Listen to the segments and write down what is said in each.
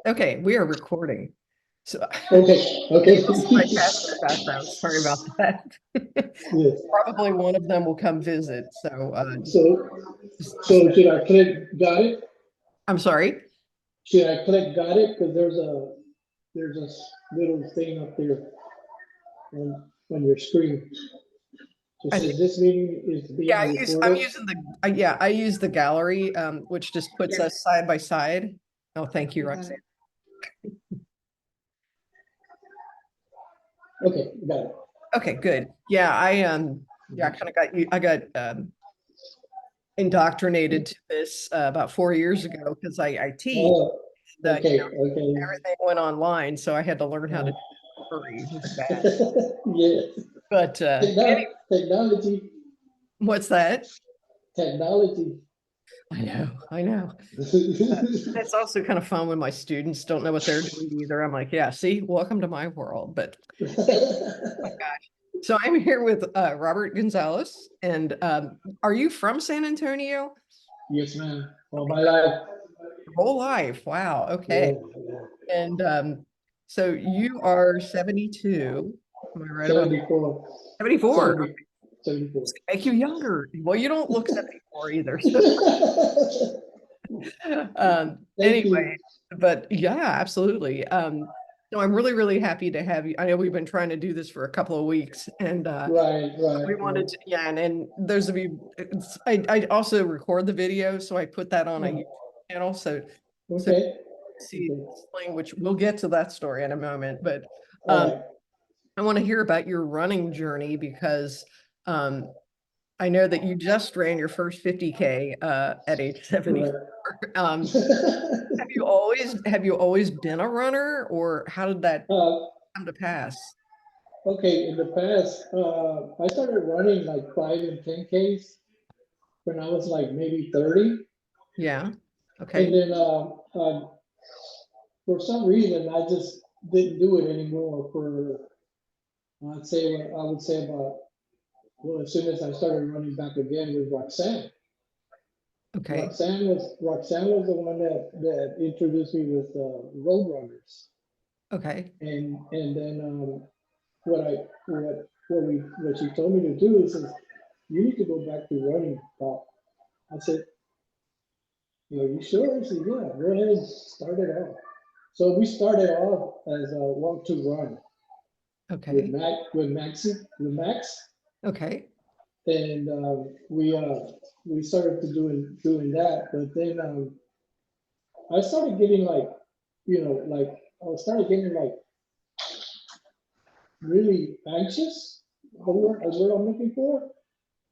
Okay, we are recording. So Okay, if okay. you listen to my cats in the background, sorry about that. Yes. Probably one of them will come visit. So So, just so should I click got it? I'm sorry. Should I click got it? Because there's a little thing up there on your screen. It I think says this meeting is yeah, being I'm recorded. using the yeah, I use the gallery, which just puts us side by side. Oh, thank you, Roxanne. Okay, got it. Okay, good. Yeah, I kind of got you. I got indoctrinated to this about 4 years ago because I teach Oh, that okay, okay. everything went online, so I had to learn how to Uh, do it for free. It was bad. yeah. But Technology, what's that? technology. I know, I know. It's also kind of fun when my students don't know what they're doing either. I'm like, yeah, see, welcome to my world. But so I'm here with Robert Gonzales. And are you from San Antonio? Yes, ma'am. All my life. Your whole life. Wow. Yeah, Okay. yeah. And so you are 72. Am I right about 74. 74? 70, 74. Make you younger. Well, you don't look 74 either. So Thank you. anyway, but yeah, absolutely. No, I'm really, really happy to have you. I know we've been trying to do this for a couple of weeks, and Right, right, we right. wanted to, yeah, and those of you, I also record the video, so I put that on a YouTube channel. So Okay. see, Okay. explain which we'll get to that story in a moment, but All um, right. I want to hear about your running journey because um, I know that you just ran your first 50K at age 74. Right. Um, have you always been a runner, or how did that uh, come to pass? okay. In the past, I started running like 5 and 10Ks when I was like maybe 30. Yeah. And Okay. then for some reason, I just didn't do it anymore for, I would say about, well, as soon as I started running back again with Roxanne. Okay. Roxanne was the one that introduced me with road runners, Okay. and then what I what she told me to do is you need to go back to running, Pop. I said, you sure? He said, yeah, go ahead and start it off. So we started off as a walk to run Okay. with Max, Okay. and we started to doing that, but then I started getting like, like I started getting like really anxious. The word I'm looking for,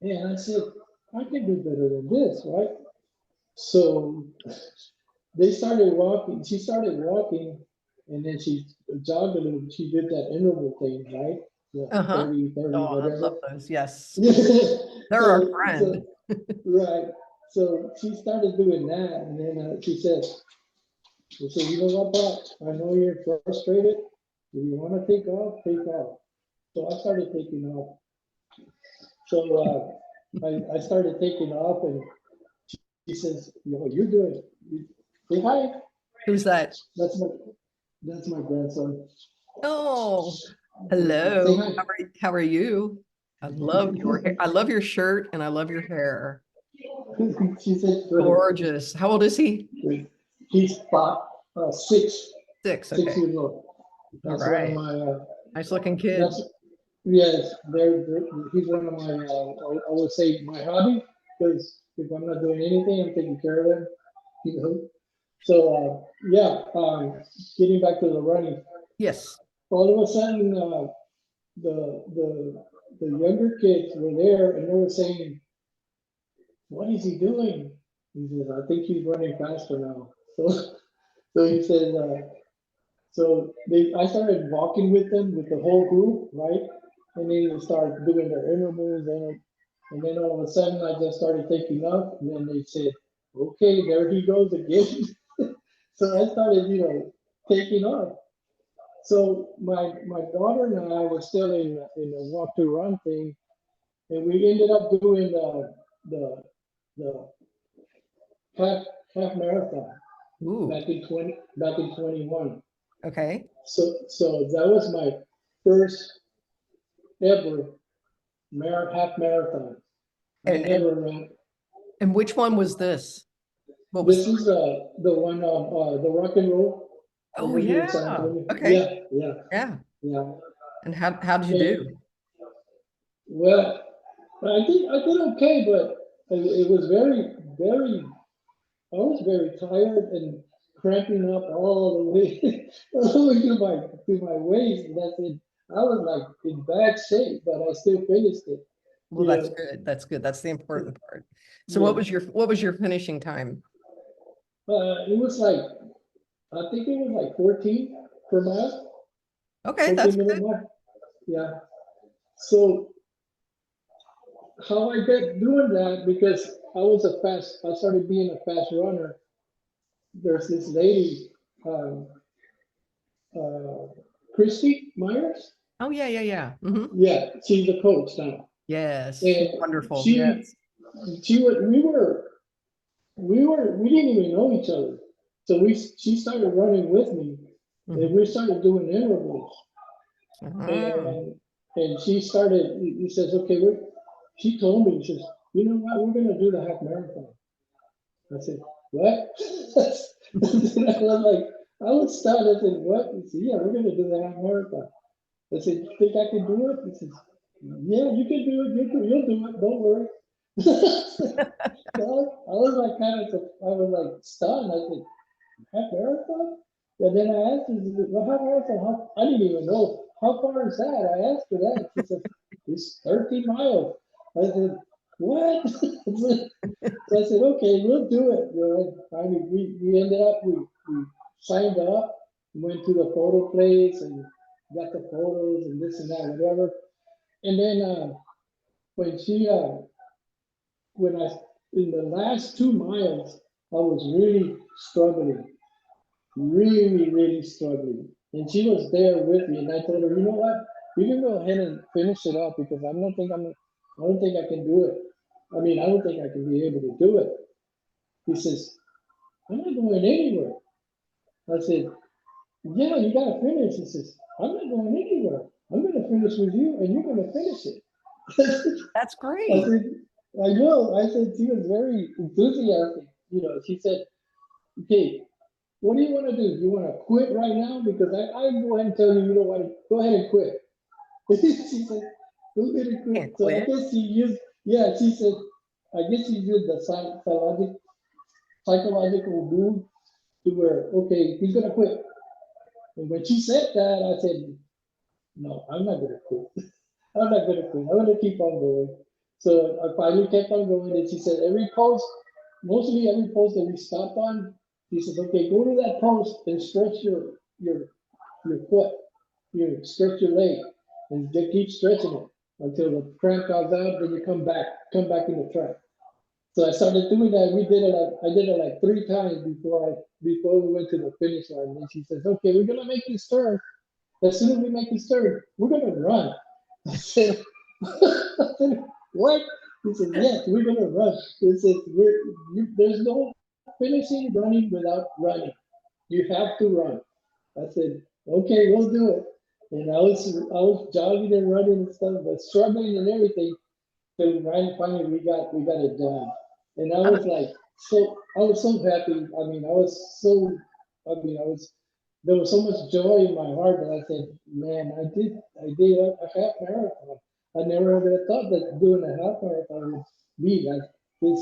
and I said I can do better than this, right? So they started walking. She started walking, and then she jogged a little. She did that interval thing, right? The Uh-huh. 30, 30, Oh, I love whatever. those. Yes. They're our so, friend. so, right. So she started doing that, and then she said, you know what, Bob? I know you're frustrated. If you want to take off, take off. So I started taking off. So I started taking off, and she says, you're doing it. Say hi. Who's that? That's my that's my grandson. Oh, Say hello. hi. How are you? I love your hair. I love your shirt and I love your hair. She said, good. Gorgeous. How old is he? He's six, 6. six Okay. years old. All That's one of right. my. Nice looking kid. That's Yes. He's one of my. I would say my hobby, because if I'm not doing anything, I'm taking care of him. You know. So yeah. Getting back to the running. Yes. All of a sudden, the the the younger kids were there, and they were saying, "What is he doing?" He says, "I think he's running faster now." So he said, I started walking with them with the whole group, right? And then they start doing their intervals, and then all of a sudden I just started taking off, and then they said, "Okay, there he goes again." So I started, taking off. So my daughter and I were still in the walk to run thing, and we ended up doing the half half marathon. Ooh, back in 21. okay. So that was my first ever half marathon. I And, and, never ran. and which one was this? What was, This is the one the rock and roll oh over here in San yeah, Antonio. okay, Yeah, yeah, yeah. yeah. And how did you And, do? well, I did okay, but it was very. I was very tired and cramping up all the way, all the way to my waist. And that's it. I was like in bad shape, but I still finished it. Well, You that's know, good. That's good. That's the important part. So yeah. what was your finishing time? It was like I think it was like 14 per mile, Okay, that's 14-minute good. mile. Yeah. So how I got doing that because I started being a fast runner. There's this lady, um, uh, Christi Myers. Oh yeah, yeah, yeah. Hmm. Yeah, she's a coach now, Yes, she's and wonderful. she Yes. she would we didn't even know each other, so she started running with me, and Hmm. we started doing intervals, Uh-huh. and she started. He says, okay, she told me, she says, you know what, we're gonna do the half marathon. I said, what? I was like, I was stunned. I said, what? He said, yeah, we're gonna do the half marathon. I said, you think I can do it? He says, yeah, you can do it. You'll do it. Don't worry. So I was like I was like stunned. I said, half marathon? And then I asked her, well, half marathon, I didn't even know. How far is that? I asked her that. She said, it's 13 miles. I said, what? So I said, okay, we'll do it. You know, finally, we ended up, we signed up, went to the photo place and got the photos and this and that, whatever. And then when she, when I, in the last 2 miles, I was really struggling, really struggling. And she was there with me. And I told her, you know what? You can go ahead and finish it up because I don't think I can do it. I mean, I don't think I can be able to do it. He says, I'm not going anywhere. I said, yeah, you got to finish. He says, I'm not going anywhere. I'm going to finish with you and you're going to finish it. That's I great. said, I know. I said, she was very enthusiastic. You know, she said, okay, what do you want to do? You want to quit right now? Because I go ahead and tell you, you don't want to, go ahead and quit. She said, go ahead and quit. Can't So I quit. guess she used, yeah, she said, I guess she used the psychological move to where, okay, he's going to quit. And when she said that, I said, no, I'm not going to quit. I'm not going to quit. I'm going to keep on going. So I finally kept on going. And she said, mostly every post that we stopped on, she says, okay, go to that post and stretch your foot, stretch your leg, and just keep stretching it until the cramp goes out. Then you come back in the track. So I started doing that. I did it like 3 times before we went to the finish line. And she says, okay, we're gonna make this turn. As soon as we make this turn, we're gonna run. I said, what? He said, yes, we're gonna run. He said, there's no finishing running without running. You have to run. I said, okay, we'll do it. And I was jogging and running and stuff, but struggling and everything. So right finally we got it done. And I was so happy. I mean, I was there was so much joy in my heart that I said, man, I did a half marathon. I never ever thought that doing a half marathon would be like this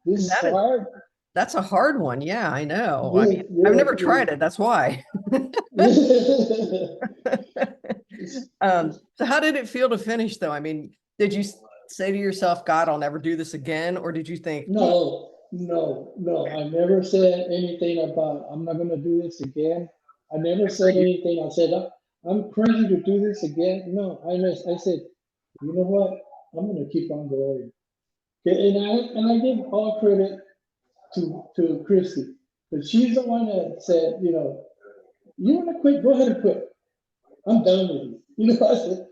And this hard. that's a hard one. Yeah, I know. I Yes, mean, I've yes, never tried it. That's why. yes. So how did it feel to finish though? I mean, did you say to yourself, God, I'll never do this again? Or did you think, No. I never said anything about I'm not gonna do this again. I never good for said you? anything. I said I'm crazy to do this again. No, I said, you know what? I'm gonna keep on going. Okay, and I give all credit to Christy, but she's the one that said, you wanna quit? Go ahead and quit. I'm done with you. I said,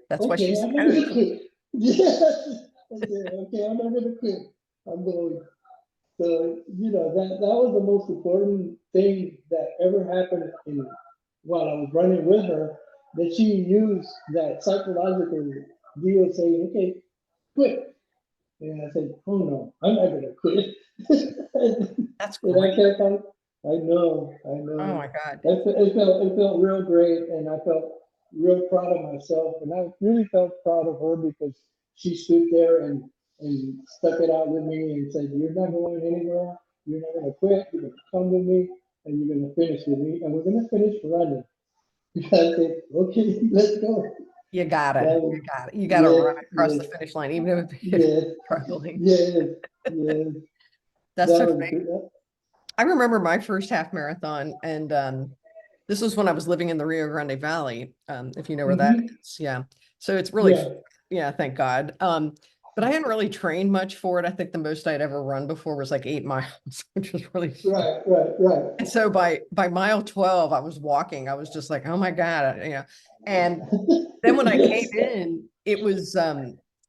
That's why okay, she's I'm a not coach. gonna quit. Yes, I said, okay, I'm not gonna quit. I'm going. So, you know, that was the most important thing that ever happened while I was running with her, that she used that psychological deal saying, okay, quit. And I said, oh no, I'm not gonna quit. That's And I great. kept on, I Oh know. my God. It felt real great, and I felt real proud of myself, and I really felt proud of her because she stood there and stuck it out with me and said, "You're not going anywhere. You're not gonna quit. You're gonna come with me, and you're gonna finish with me, and we're gonna finish running." I said, "Okay, let's go." You got it. That You was, got it. You got to yes, run across yes, the finish line, even if you're yes, struggling. yes, yes. That's That so was funny. good. I remember my first half marathon, and this was when I was living in the Rio Grande Valley, if you know where that Mm-hmm. is. Yeah. So it's really, Yeah. yeah, thank God. But I hadn't really trained much for it. I think the most I'd ever run before was like 8 miles, which was really. Right, right, right. And so by mile 12, I was walking. I was just like, oh my God, you know. And then when I came Yes. in, it was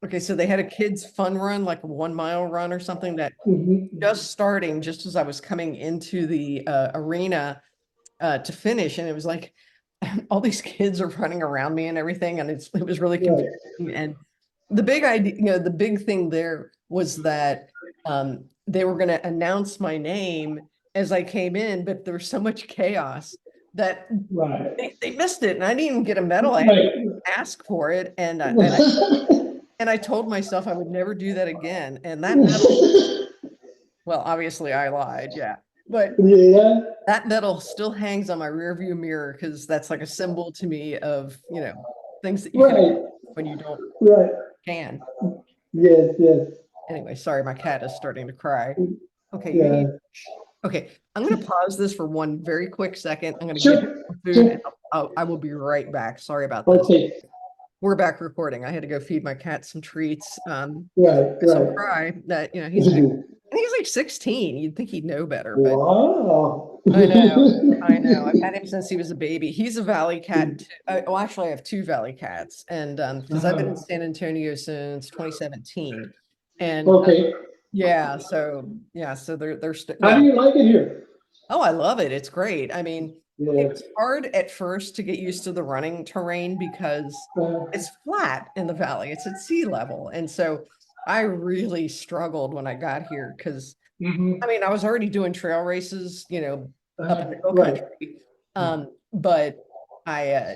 okay, so they had a kids fun run, like a 1 mile run or something that Mhm. just starting just as I was coming into the arena to finish. And it was like all these kids are running around me and everything. And it was really Right. confusing. And the big idea, you know, the big thing there was that they were going to announce my name as I came in, but there was so much chaos that Right. they missed it. And I didn't even get a medal. I had to Right. ask for it. And I told myself I would never do that again. And that medal, well, obviously I lied, yeah. But Yeah. that medal still hangs on my rearview mirror because that's like a symbol to me of, you know, things that you can Right. when you don't Right. can. Yes. Yes. Anyway, sorry, my cat is starting to cry. Okay, you Yeah. need, okay, I'm going to pause this for one very quick second. I'm going to give him Sure. some food and Sure. I will be right back. Sorry about this. Okay. We're back recording. I had to go feed my cat some treats. Right. Because he'll Right. cry that, you know, he's like 16. You'd think he'd know better, but Wow. I know. I know. I've had him since he was a baby. He's a valley cat. Well, actually, I have two valley cats, and because I've been in Uh-huh. San Antonio since 2017, and Okay. yeah, so they're How do well. you like it here? Oh, I love it. It's great. I mean, it Yeah. was hard at first to get used to the running terrain because Uh, it's flat in the valley. It's at sea level, and so I really struggled when I got here because I mhm. mean, I was already doing trail races, you know, up in the hill Right. country. But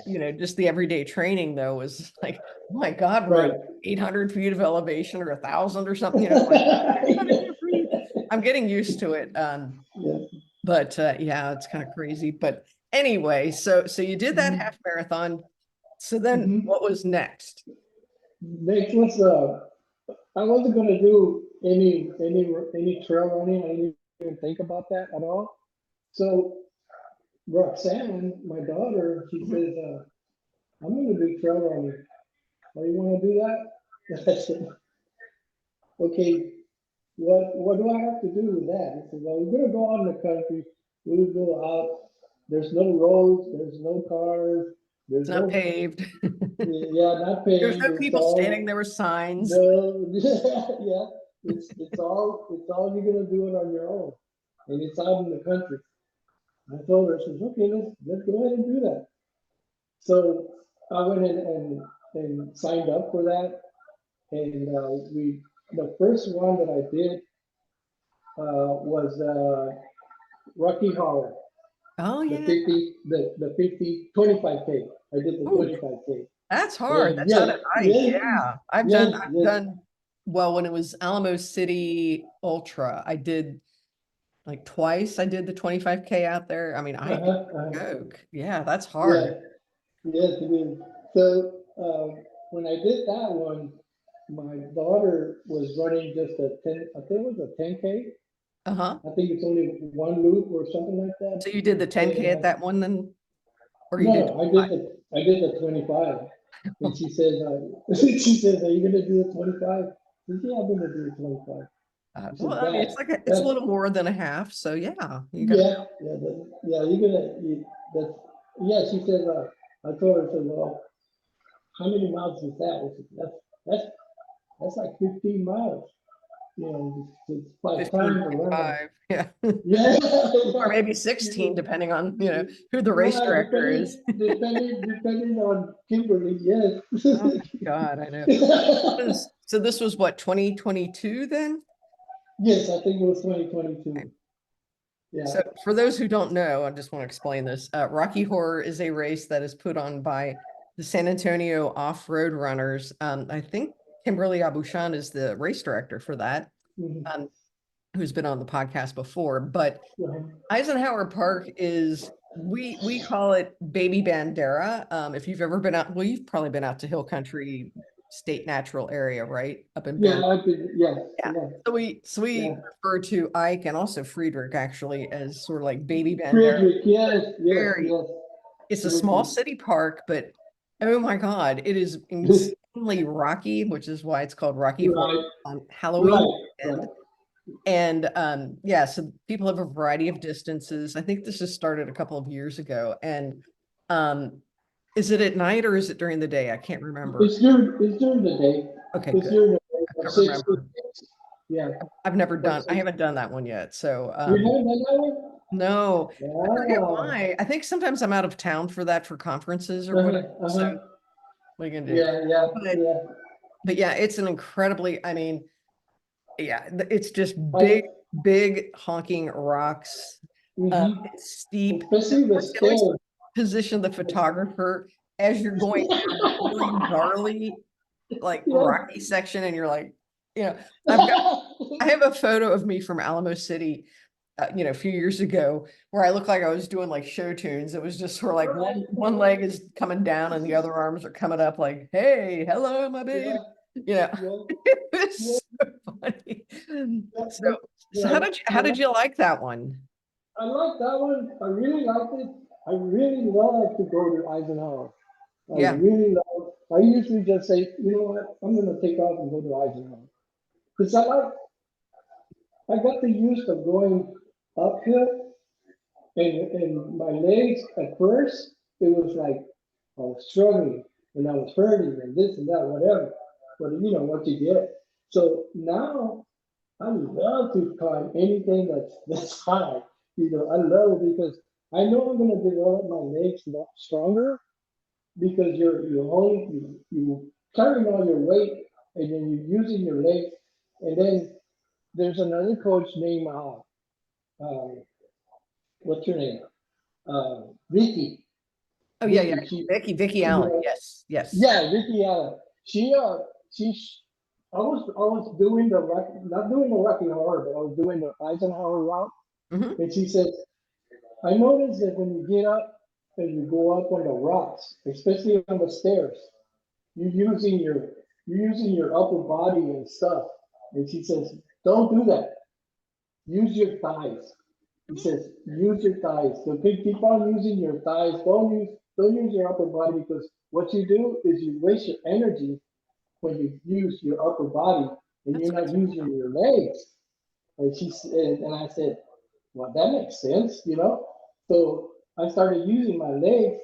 you know, just the everyday training though was like, oh my God, we're Right. at 800 feet of elevation or 1,000 or something, you know, like, how do you breathe? I'm getting used to it. Yeah. But yeah, it's kind of crazy. But anyway, so you did that half marathon. So then Mhm. what was next? Next was I wasn't gonna do any trail running. I didn't even think about that at all. So Roxanne, my daughter, she Mhm. says, "I'm gonna do trail running. Oh, you want to do that?" I said, "Okay. What do I have to do with that?" He said, "Well, we're gonna go out in the country. We'll go out. There's no roads. There's no cars. It's There's not no paved. yeah, not There's paved. no It's people standing. all There were signs. no, yeah. It's all you're gonna do it on your own, and it's out in the country." I told her, I said, "Okay, let's go ahead and do that." So I went in and signed up for that, and we the first one that I did was Rocky Horror, Oh the yeah. 50, the 50, 25K. I did the Ooh, 25K. that's hard. And That's not yes, a hike. yes, Yeah. yes, I've yes. done well when it was Alamo City Ultra. I did like twice. I did the 25K out there. I mean, I Uh-huh, uh-huh. joke. Yeah, that's hard. Yeah, yes, it is. So when I did that one, my daughter was running just a 10, I think it was a 10K. Uh-huh. I think it's only one loop or something like that. So you did the 10K at And that one then, or you no, did no, 25? I did the 25. And she says, she says, "Are you gonna do the 25?" I said, "Yeah, I'm gonna do the 25." She Well, said, I mean, "Dad, it's a that's little more than a half. So yeah, you got to yeah, yeah, yeah, that's yeah." She said, I told her, I said, "Well, how many miles is that?" I said, that's like 15 miles." it's like 15 time to run. 25, yeah. Yeah. Or maybe 16, depending on, who the race Yeah, director is. depending on Kimberly, yes. Oh my God, I know. So this was what, 2022 then? Yes, I think it was 2022. Okay. Yeah. So for those who don't know, I just want to explain this. Rocky Horror is a race that is put on by the San Antonio Off-Road Runners. I think Kimberly Abushan is the race director for that, Mhm. um, who's been on the podcast before. But Yeah. Eisenhower Park is, we call it Baby Bandera. If you've ever been out, well, you've probably been out to Hill Country State Natural Area, right? Up in Yeah, Bend. yes, Yeah. yeah, So we yeah. refer to Ike and also Friedrich actually as sort of like Baby Bandera. Friedrich, yes, yes, Very, yes. it's a small Friedrich. city park, but oh my God, it is insanely rocky, which is why it's called Rocky Horror Right, on Halloween right, weekend. right. And yeah, so people have a variety of distances. I think this just started a couple of years ago. And um, is it at night or is it during the day? I can't remember. It's during the day. Okay, It's good. during the day I from couldn't 6 to remember. 6. Yeah. I haven't done that one yet. So You haven't done that one? no, I forget Wow. why. I think sometimes I'm out of town for that for conferences or whatever. Uh-huh, So uh-huh. what are you gonna do? Yeah, yeah, But yeah. but yeah, it's an incredibly, I mean, yeah, it's just I, big honking rocks. mm-hmm. It's steep. Especially the I always stairs. position the photographer as you're going down this really gnarly, like Yeah. rocky section, and you're like, you know, I've got I have a photo of me from Alamo City, a few years ago, where I looked like I was doing like show tunes. It was just sort of like Right. one leg is coming down and the other arms are coming up, like, "Hey, hello, my baby." Yeah, You know, yeah, it yeah. was so funny. But, So, but so like, how did you like that one? I like that one. I really liked it. I really love to go to Eisenhower. I Yeah. really love. I usually just say, you know what, I'm gonna take off and go to Eisenhower because I got the use of going uphill and my legs at first it was like I was struggling and I was hurting and this and that whatever. But you know what you get. So now I love to climb anything that's high. I love it because I know I'm gonna develop my legs stronger because you're holding you carrying all your weight and then you're using your legs. And then there's another coach named what's her name? Vicky. Oh yeah, yeah. Vicky. She Vicky Allen. yeah, Yes, yes. yeah, Vicky Allen. She I was doing not doing the Rocky Horror, but I was doing the Eisenhower route. Hmm. And she said, I noticed that when you get up and you go up on the rocks, especially on the stairs, you're using your you're using your upper body and stuff. And she says, don't do that. Use your thighs. He says, use your thighs. So keep on using your thighs. Don't use your upper body because what you do is you waste your energy when you use your upper body and That's you're good not to using your legs. And I said, well, that makes sense. So I started using my legs,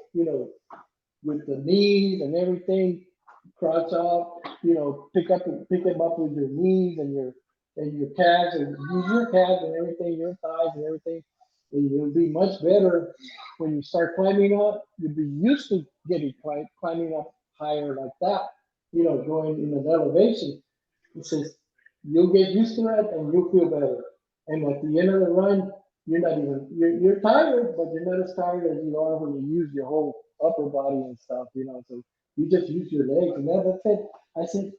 with the knees and everything, crouch up, pick them up with your knees and your calves and use your calves and everything, your thighs and everything. And you'll be much better when you start climbing up. You'll be used to climbing up higher like that, going in an elevation. It says you'll get used to it and you'll feel better. And at the end of the run, you're tired, but you're not as tired as you are when you use your whole upper body and stuff. So you just use your legs, and that's it. I said,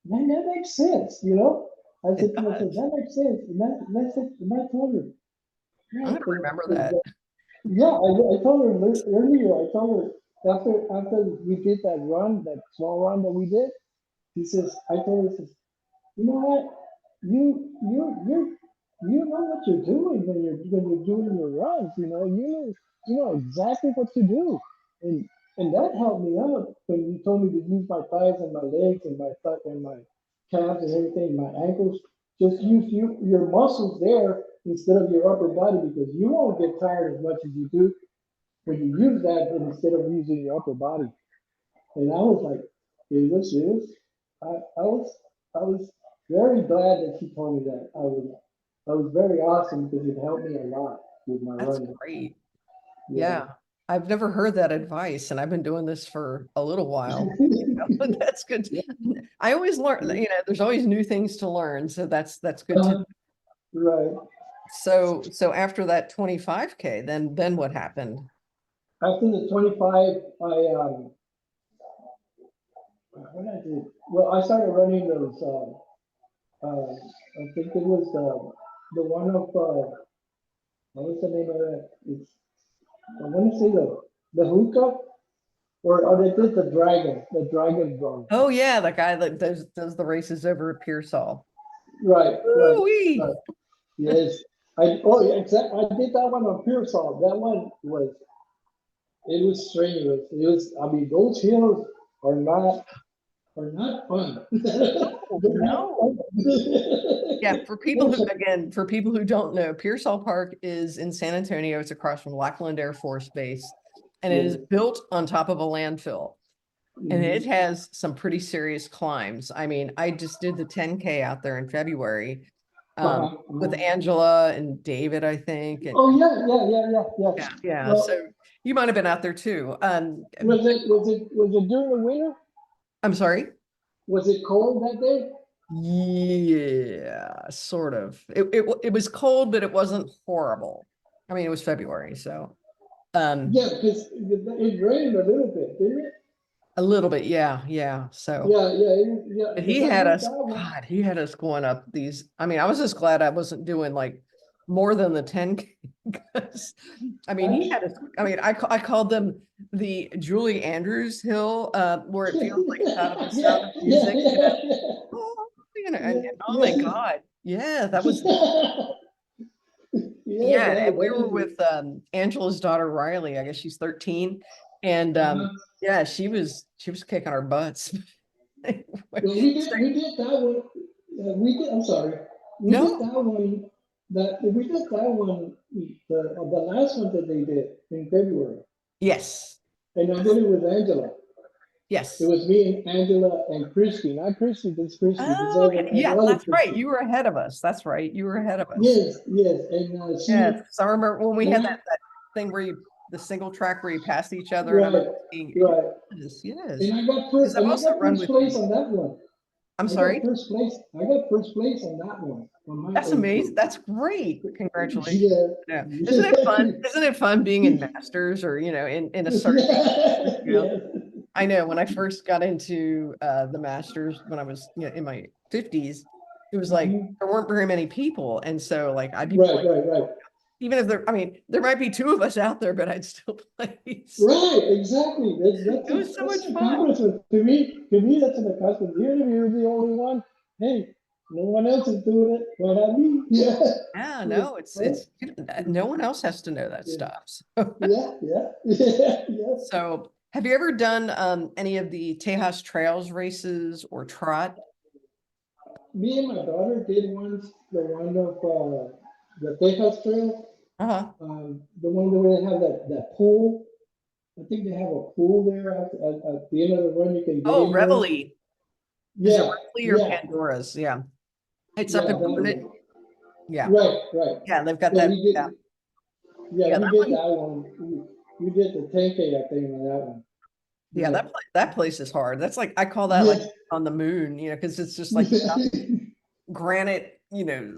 man, that makes sense. I it said to myself, does. that makes sense. And that's it. And I told her, I'm yeah, gonna remember that. yeah, I told her earlier. I told her after we did that run, that small run that we did. I told her, you know what? You know what you're doing when you're doing your runs. You know exactly what to do, and and that helped me out when you told me to use my thighs and my legs and my thigh and my calves and everything, my ankles. Just use your muscles there instead of your upper body because you won't get tired as much as you do when you use that instead of using your upper body. And I was like, it was. I was very glad that she told me that. I was very awesome because it helped me a lot with my That's running. great. Yeah. Yeah. I've never heard that advice, and I've been doing this for a little while. That's good. I always learn, there's always new things to learn. So that's good to. Right. So after that 25K, then what happened? After the 25, what I did? Well, I started running those. I think it was the one of what was the name of it? It's I want to say the hookah or they did the dragon run. Oh yeah, the guy that does the races over at Pearsall. Right, right, Ooh-wee. right. Yes. Yeah, exactly. I did that one on Pearsall. That one was it was strenuous. It was I mean those hills are not fun. They're not No. fun. Yeah, for people who don't know, Pearsall Park is in San Antonio. It's across from Lackland Air Force Base, and it is Yeah. built on top of a landfill. And it Mhm. has some pretty serious climbs. I mean, I just did the 10K out there in February Uh-huh, with uh-huh. Angela and David, I think. And Oh yeah. yeah, Well, so you might have been out there too. was it during the winter? I'm sorry. Was it cold that day? Yeah, sort of. It was cold, but it wasn't horrible. I mean, it was February, so um Yeah, because it rained a little bit, didn't it? a little bit, yeah. So Yeah. but Because I did that one. He had us going up these. I mean, I was just glad I wasn't doing like more than the 10K because I mean, he I, had us. I mean, I called them the Julie Andrews Hill, where it feels like Sound of the Sound of Music, Oh, yeah, and oh my yeah. God. Yeah, that was Yeah, yeah, and we that were is. with Angela's daughter Riley. I guess she's 13. And Uh-huh. yeah, she was kicking our butts. Well, we did that one. We did. I'm sorry. We did No, that one. That we did that one. The last one that they did in February, yes, and I did it with Angela. It yes. was me and Angela and Christy, not Christy. This Christy. This Oh, okay. other Yeah, other that's right. Christy. You were ahead of us. That's right. You were ahead of us. Yes, and Yes. So I remember when we and had I, that thing where the single track where you pass each other, and I right, remember seeing, right. yes. And Because I've I also got run first with place you. on that one. I'm I got sorry. first place. I got first place on that one on my That's age amazing. group. That's great. Congratulations. Yeah, Yeah. Isn't it fun? yeah, Isn't it fun being in masters or, in a certain age, yeah. I know when I first got into the masters when I was, in my 50s, it was like Mhm. there weren't very many people. And so like I'd be playing, Right. even if there, I mean, there might be two of us out there, but I'd still play. Right, exactly. It was so That's much an fun. accomplishment. To me, that's an accomplishment. Even if you're the only one, hey, no one else is doing it. Why not me? Yeah. Yeah, Yeah. no, Right. no one else has to know that Yeah. stuff. Yeah. So have you ever done any of the Tejas Trails races or trot? Me and my daughter did once the one of the Texas Trail, Uh-huh. the one where they have that pool. I think they have a pool there at the end of the run. You can get Oh, in there. Reveille. Is it Yeah, Reveille or yeah, Pandora's? Yeah. It's up yeah. in That Burnett. one. Yeah. Right. Yeah, they've got Yeah, that. we Yeah. did. Yeah, Yeah, we that did one. that one. We did the 10K, I think, on that one. Yeah, Yeah. that place is hard. That's like I call that like Yes. on the moon, because it's just like granite,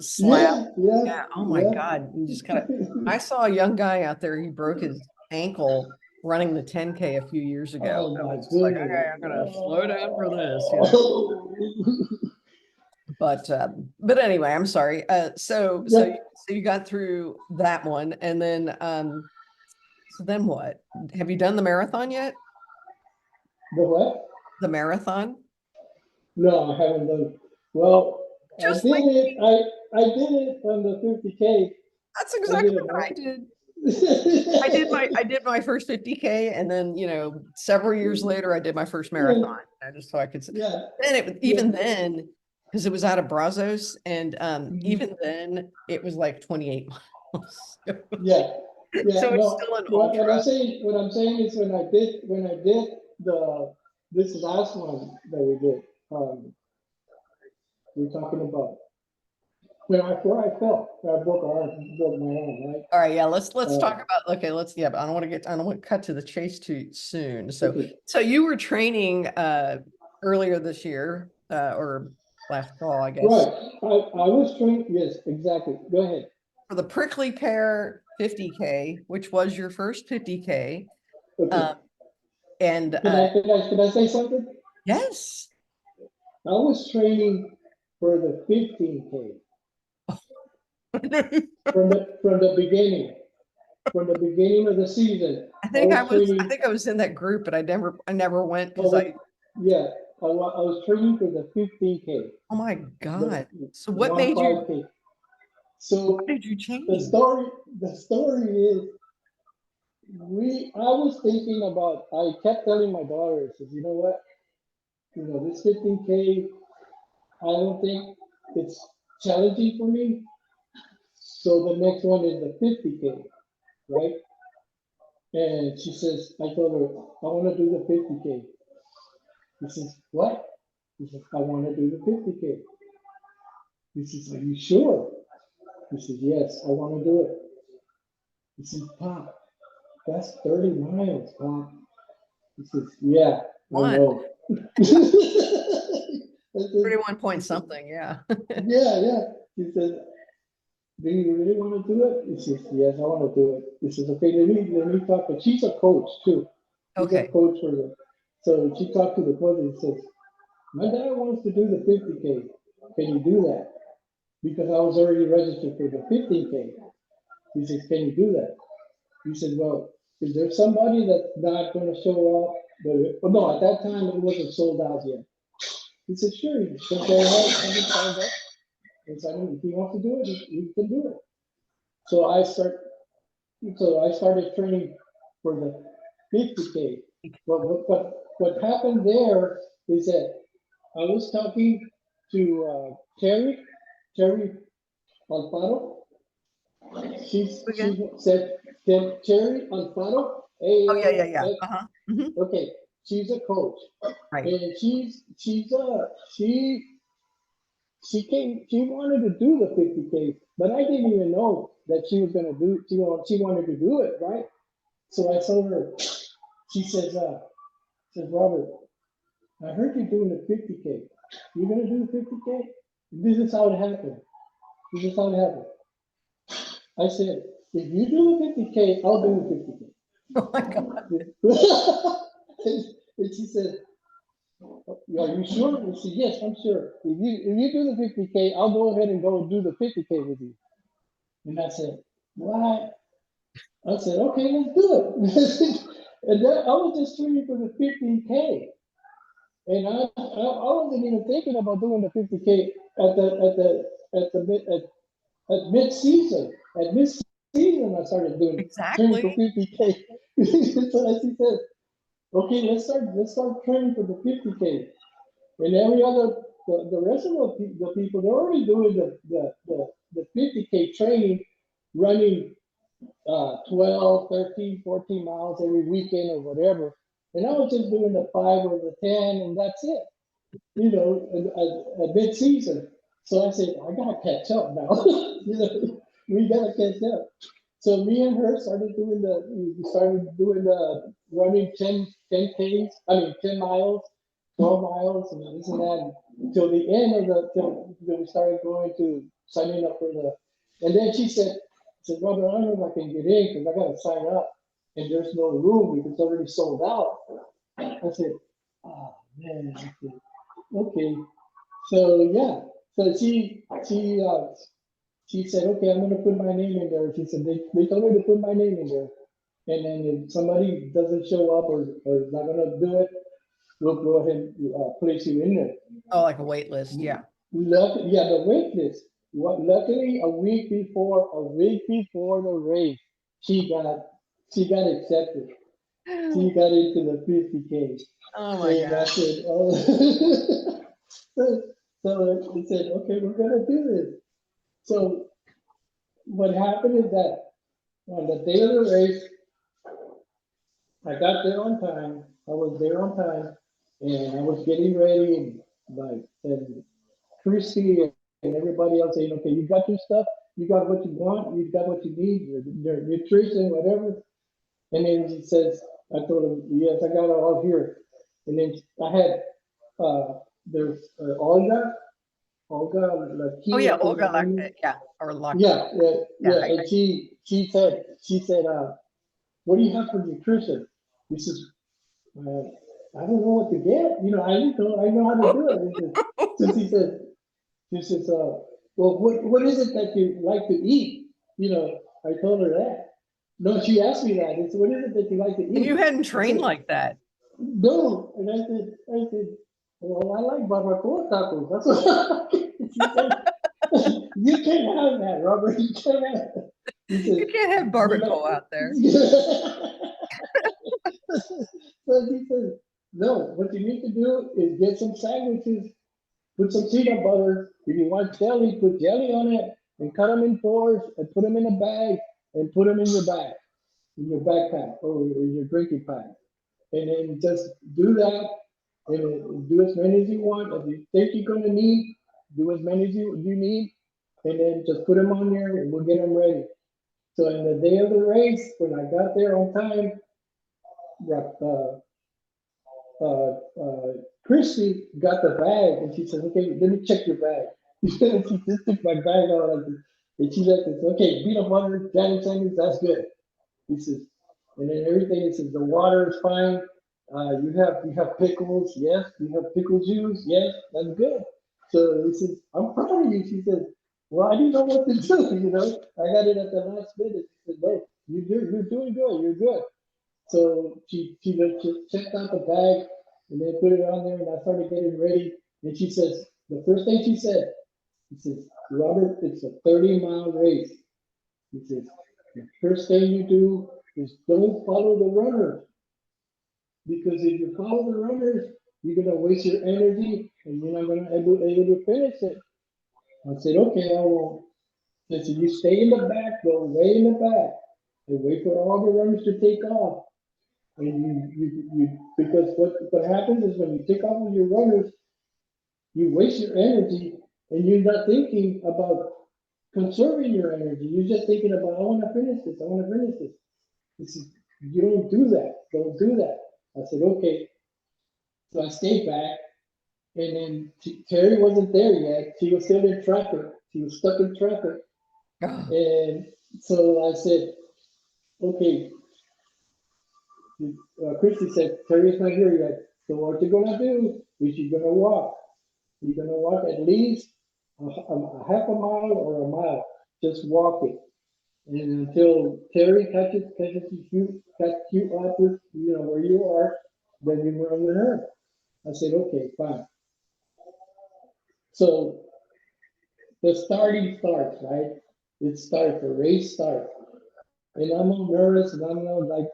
slab. Yeah. Oh my Yeah. God. You just kind of I saw a young guy out there, he broke his ankle running the 10K a few years ago. Oh I my was just like, goodness. okay, I'm gonna slow down for this. Oh. But anyway, I'm sorry. Yeah. So you got through that one, and then so then what? Have you done the marathon yet? The what? The marathon? No, I haven't done it. Well, I Just did like it. me. I did it on the 50K. That's I did exactly it. what I did. I did my first 50K, and then several years later I did my first marathon. I just so I could Yeah, then it yeah. even then because it was out of Brazos, and Mhm. even then it was like 28 miles. Yeah, So yeah. it's No, still an ultra. what I'm saying is when I did this last one that we did, We're talking about where I fell, where I broke my arm, right? All right, yeah, let's talk about, okay, yeah, but I don't want to cut to the chase too soon. So, Okay. so you were training earlier this year, or last fall, I guess, Right, I was training, yes, exactly, go ahead. for the Prickly Pear 50K, which was your first 50K. Okay, And can I say something? yes. I was training for the 15K from the beginning. From the beginning of the season, I I was training. I think I was in that group, but I never went because yeah, I was training for the 15K. oh my God. So what One made you, 5K. So what did you change? the story is I was thinking about, I kept telling my daughter, I said, you know what, this 15K, I don't think it's challenging for me. So the next one is the 50K, right? And she says, I told her, I want to do the 50K. He says, what? He says, I want to do the 50K. He says, are you sure? He says, yes, I want to do it. He says, Pop, that's 30 miles, Pop. He says, yeah, I One. know. 31 point something, yeah. Yeah. He says, do you really want to do it? He says, yes, I want to do it. He says, okay, let me talk. But she's a coach too. She's a Okay. coach for the. So she talked to the coach and says, my dad wants to do the 50K. Can you do that? Because I was already registered for the 15K. He says, can you do that? He said, well, is there somebody that's not going to show up? But no, at that time it wasn't sold out yet. He said, sure, you can go ahead, I can sign up. And so, if he wants to do it, he can do it. So I started training for the 50K. But what happened there is that I was talking to Terry Alfaro. She Again? said Terry Alfaro. Oh, yeah. Uh-huh. Mhm. Okay, she's a coach, Right. and she wanted to do the 50K, but I didn't even know that she was gonna do. She wanted to do it, right? So I told her. She says Robert, I heard you doing the 50K. You gonna do the 50K? This is how it happened. This is how it happened. I said, if you do the 50K, I'll do the 50K. Oh my God. And she said, are you sure? I said, yes, I'm sure. If you do the 50K, I'll go ahead and go do the 50K with you. And I said, what? I said, okay, let's do it. And then I was just training for the 15K. And I wasn't even thinking about doing the 50K at mid season. At mid season, I started doing training for Exactly. 50K. So she said, okay, let's start training for the 50K. And every other the rest of the people, they're already doing the 50K training, running 12, 13, 14 miles every weekend or whatever. And I was just doing the 5 or the 10, and that's it, a mid season. So I said, I gotta catch up now. We gotta catch up. So me and her we started doing the running 10Ks, 10 miles, 12 miles, and this and that, until the end of till we started going to signing up for and then she said, Robert, I don't know if I can get in because I got to sign up and there's no room because it's already sold out. I said, oh man, I said, okay. So yeah, so she said, okay, I'm gonna put my name in there. She said they told me to put my name in there, and then if somebody doesn't show up or is not gonna do it, we'll go ahead and place you in there. Oh, like a wait list. Yeah. Yeah, the wait list. Luckily, a week before the race, she got accepted. She got into the 50K. Oh my And I God. said, oh. So they said, okay, we're gonna do this. So what happened is that on the day of the race, I got there on time. I was there on time, and I was getting ready, and like, and Christi and everybody else saying, okay, you got your stuff, you got what you want, you got what you need, your nutrition, whatever. And then he says, I told him, yes, I got it all here. And then I had, there's Olga, Oh yeah, Lakia, Olga, yeah, or Lock. yeah, and she said, what do you have for nutrition? He says, I don't know what to get. I know how to do it. Since he says, well, what is it that you like to eat? I told her that. No, she asked me that. It's what is it that you like to eat? And you hadn't I trained said, like that. no. And I said, well, I like barbacoa tacos. That's what she said. You can't have that, Robert. You can't have that. He said, You can't have barbacoa out there. So he says, no, what you need to do is get some sandwiches, put some peanut butter. If you want jelly, put jelly on it and cut them in fours and put them in a bag and put them in your bag, in your backpack or in your drinking bag. And then just do that and do as many as you want. If you think you're going to need, do as many as you need. And then just put them on there and we'll get them ready. So in the day of the race, when I got there on time, Christy got the bag and she said, okay, let me check your bag. She just took my bag out like this. And she like this, okay, peanut butter, Johnny Sanders, that's good. He says, and then everything, he says, the water is fine. You have pickles, yes. You have pickle juice, yes, that's good. So he says, I'm proud of you. She said, well, I didn't know what to do, I got it at the last minute. She said, no, you're doing good, you're good. So she just checked out the bag and then put it on there and I started getting ready. And she says, the first thing she says, Robert, it's a 30-mile race. He says, the first thing you do is don't follow the runners. Because if you follow the runners, you're going to waste your energy and you're not going to be able to finish it. I said, okay, I won't. She said, you stay in the back, go way in the back, and wait for all the runners to take off. And because what happens is when you take off with your runners, you waste your energy and you're not thinking about conserving your energy. You're just thinking about, I want to finish this, I want to finish this. This is, you don't do that. Don't do that. I said, okay. So I stayed back and then Terry wasn't there yet. She was still in traffic. She was stuck in traffic. And so I said, okay, Christy said, Terry's not here yet. So what you're gonna do is you're gonna walk. You're gonna walk at least a half a mile or a mile, just walking. And until Terry catches you up with, where you are, then you run with her. I said, okay, fine. So the starting starts, right? It starts, the race starts. And I'm all nervous and I'm all like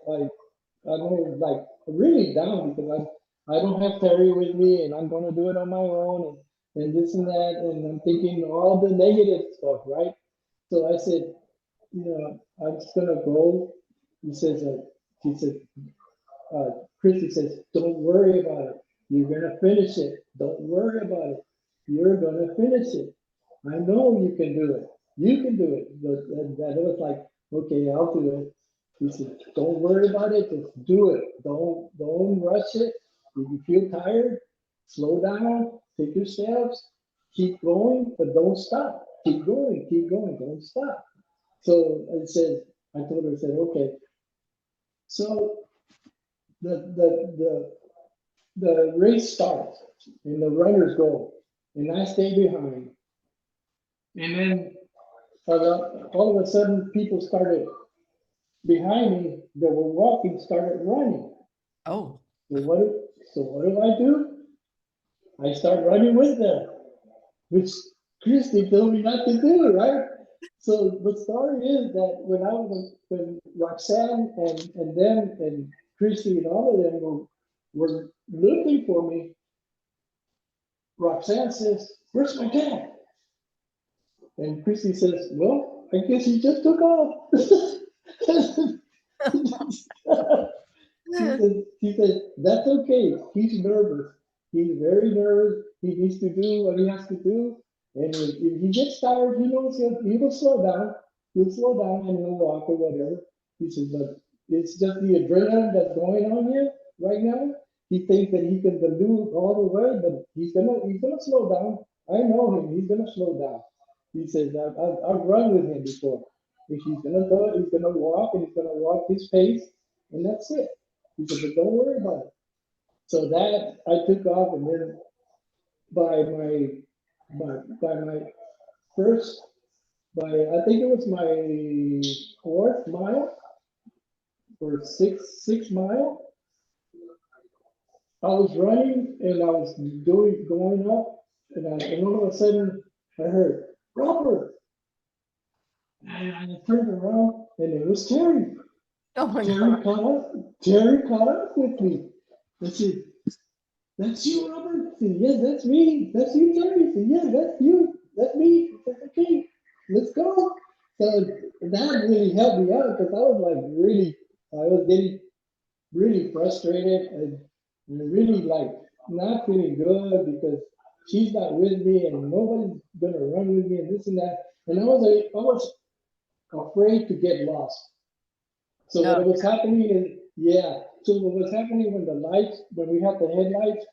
really down because I don't have Terry with me and I'm gonna do it on my own and this and that and I'm thinking all the negative stuff, right? So I said, I'm just gonna go. He says, she said, Christy says, don't worry about it. You're gonna finish it. Don't worry about it. You're gonna finish it. I know you can do it. You can do it. That it was like, okay, I'll do it. He said, don't worry about it, just do it. Don't rush it. If you feel tired, slow down, take your steps, keep going, but don't stop. Keep going, don't stop. So I told her, I said, okay. So the race starts and the runners go, and I stay behind. And then all of a sudden, people started behind me that were walking started running. Oh. So what do I do? I start running with them, which Christy told me not to do, right? So the story is that when Roxanne and them and Christy and all of them were looking for me, Roxanne says, "Where's my dad?" And Christy says, "Well, I guess he just took off." She said, "That's okay. He's nervous. He's very nervous. He needs to do what he has to do. And if he gets tired, he knows he will slow down. He'll slow down and he'll walk or whatever. He says, but it's just the adrenaline that's going on here right now. He thinks that he can do all the way, but he's gonna slow down. I know him. He's gonna slow down. He says, I've run with him before. If he's gonna do it, he's gonna walk and he's gonna walk his pace, and that's it. He said, but don't worry about it. So that I took off, and then by my first, I think it was my fourth mile or sixth mile, I was running and I was going up, and all of a sudden I heard Robert, and I turned around and it was Terry. Oh my Terry God. caught up with me. I said, "That's you, Robert." I said, "Yeah, that's me. That's you, Terry." I said, "Yeah, that's you. That's me." I said, "Okay, let's go." So that really helped me out because I was getting really frustrated and really like not feeling good because she's not with me and nobody's gonna run with me and this and that. And I was afraid to get lost. So No. what was happening is, yeah. So what was happening when we had the headlights,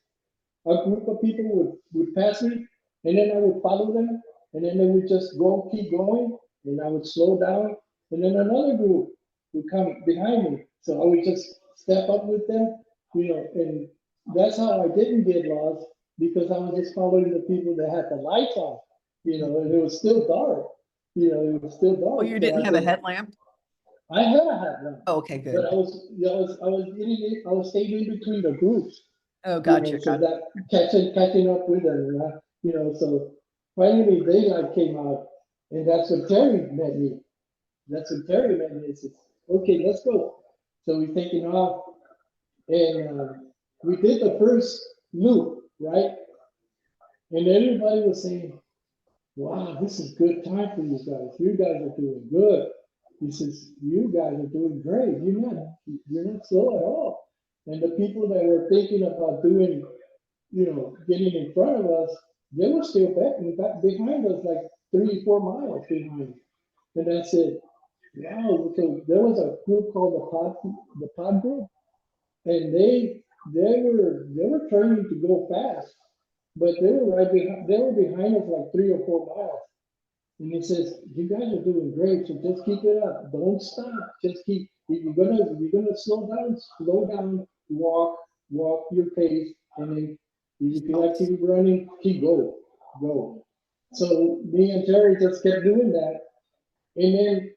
a group of people would pass me, and then I would follow them, and then they would just keep going, and I would slow down, and then another group would come behind me. So I would just step up with them, and that's how I didn't get lost because I was just following the people that had the lights on, and it was still dark, it was still Oh, dark. you So didn't have a headlamp? I had a headlamp, Oh, okay, but good. I was staying in between the groups, Oh, gotcha. so that catching up with them, so finally daylight came out, and that's when Terry met me. That's when Terry met me and said, okay, let's go. So we taking off, and we did the first loop, right? And everybody was saying, wow, this is good time for you guys. You guys are doing good. He says, you guys are doing great. You're not slow at all. And the people that were thinking about doing, getting in front of us, they were still back behind us, like 3 or 4 miles behind. And I said, wow. So there was a group called the pod group, and they were trying to go fast, but they were right behind. They were behind us like 3 or 4 miles. And he says, you guys are doing great, so just keep it up. Don't stop. Just keep, if you're gonna slow down, walk your pace, and then if you feel like keep running, keep go. So me and Terry just kept doing that. And then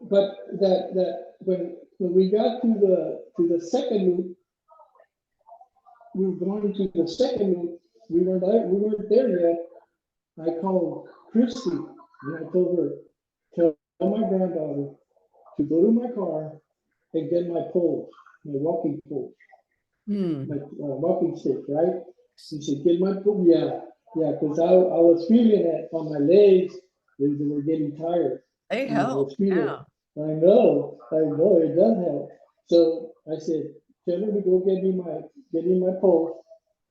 but that when we got to the second loop, we were going to the second loop, we weren't there yet. I called Christy and I told her, tell my granddaughter to go to my car and get my poles, my walking poles, Hmm. my walking stick, right? She said, get my pole, yeah, because I was feeling it on my legs, they were getting tired. They I help. was feeling Yeah. it. I know, it does help. So I said, tell her to go get me my poles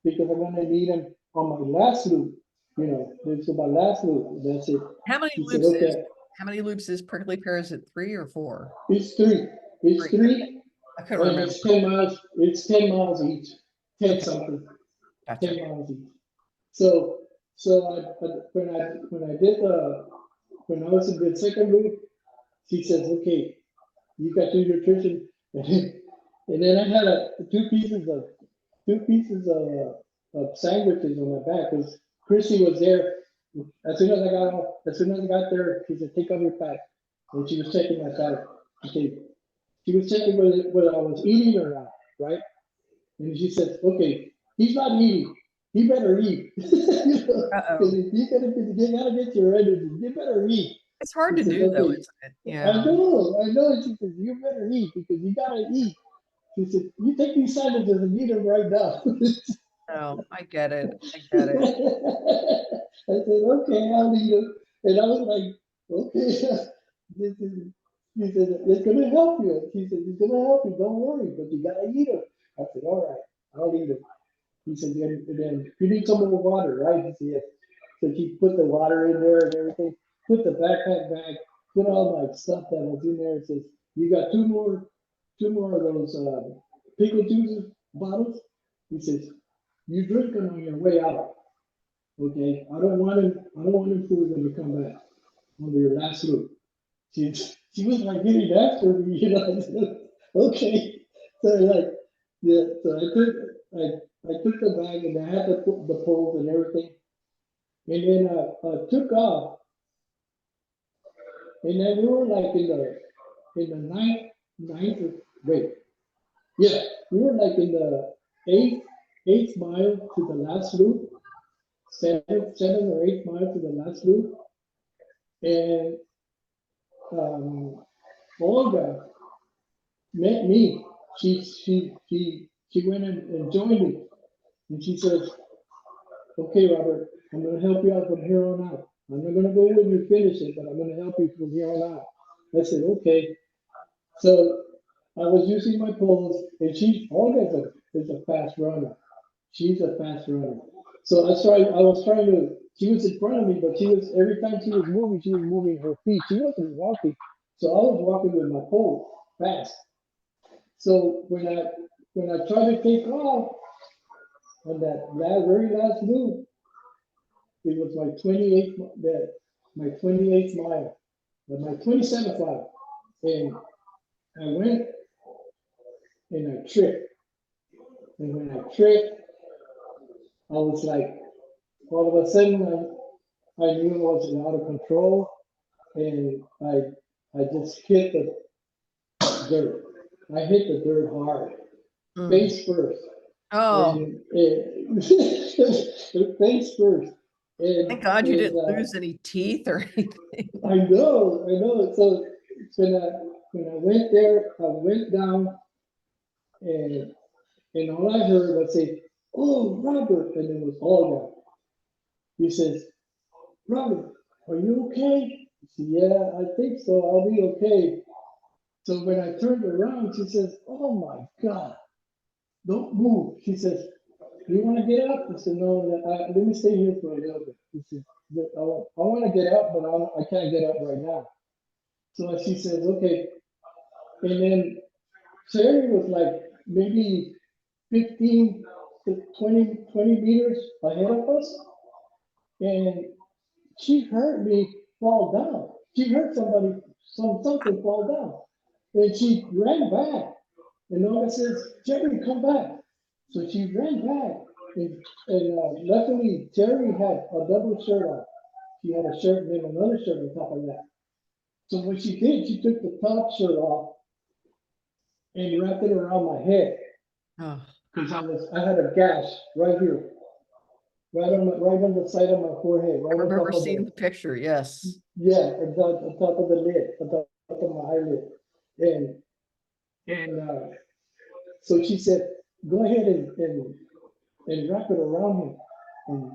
because I'm gonna need them on my last loop. This is my last loop. That's it. How many He said, loops is okay, how many loops is prickly pear? Is it 3 or 4? it's three. It's 3. Okay. three, I couldn't and remember. it's 10 miles. It's 10 miles each. 10 Okay, something. gotcha. 10 miles each. So when I was in the second loop, she says, okay, you got your nutrition. And then I had two pieces of sandwiches on my back because Chrissy was there. As soon as I got there, she said, take off your pack. And she was checking my pack. Okay. She was checking whether I was eating or not, right? And she said, okay, he's not eating. He better eat. Because Uh-oh. if you gotta get your energy, you better eat. It's hard He to says, do though, okay, isn't it? I Yeah. know. She says, you better eat because you gotta eat. She said, you take these sandwiches and eat them right now. Oh, I get it. I I get it. said, okay, I'll eat them. And I was like, okay, this is, she said, it's gonna help you. She said, it's gonna help you, don't worry, but you gotta eat them. I said, all right, I'll eat them. He said, then you need some more water, right? He said, yes. So he put the water in there and everything, put the backpack back, put all my stuff that was in there. It says, you got two more of those pickle juice bottles. He says, you drink them on your way out. Okay, I don't want him food when you come back on your last loop. She, she was like getting after me, you know. I said, okay. So like, yeah, so I took the bag and I had the poles and everything. And then I took off. And then we were like in the ninth, wait, yeah, we were like in the eighth mile to the last loop, seven or 8 miles to the last loop. And Olga met me. She went and joined me, and she says, "Okay, Robert, I'm going to help you out from here on out. I'm not going to go when you finish it, but I'm going to help you from here on out." I said, "Okay." So I was using my poles, and Olga is a fast runner. She's a fast runner. So I was trying to. She was in front of me, but every time she was moving her feet. She wasn't walking. So I was walking with my pole fast. So when I tried to take off on that very last loop, it was my 28th mile, my 27th mile, and I went and I tripped. And when I tripped, I was like, all of a sudden, I knew I was out of control, and I just hit the dirt. I hit the dirt hard, face first. Oh, And face first. thank God you didn't And lose any teeth or anything. I know. So when I went there, I went down, and all I heard was say, "Oh, Robert," and it was Olga. He says, "Robert, are you okay?" I said, "Yeah, I think so. I'll be okay." So when I turned around, she says, "Oh my God, don't move." She says, "You want to get up?" I said, "No, let me stay here for a little bit." He said, I want to get up, but I can't get up right now." So she says, "Okay." And then Terry was like maybe 15 to 20 meters ahead of us. And she heard me fall down. She heard something fall down. And she ran back. And Nora says, "Jerry, come back." So she ran back. And luckily, Terry had a double shirt on. She had a shirt and then another shirt on top of that. So what she did, she took the top shirt off and wrapped it around my head. Oh, Because I had a gash right here, right on the side of my forehead, I right on remember top of seeing the picture. Yes. yeah, on top of the lid, on top of my eyelid. And so she said, "Go ahead and wrap it around him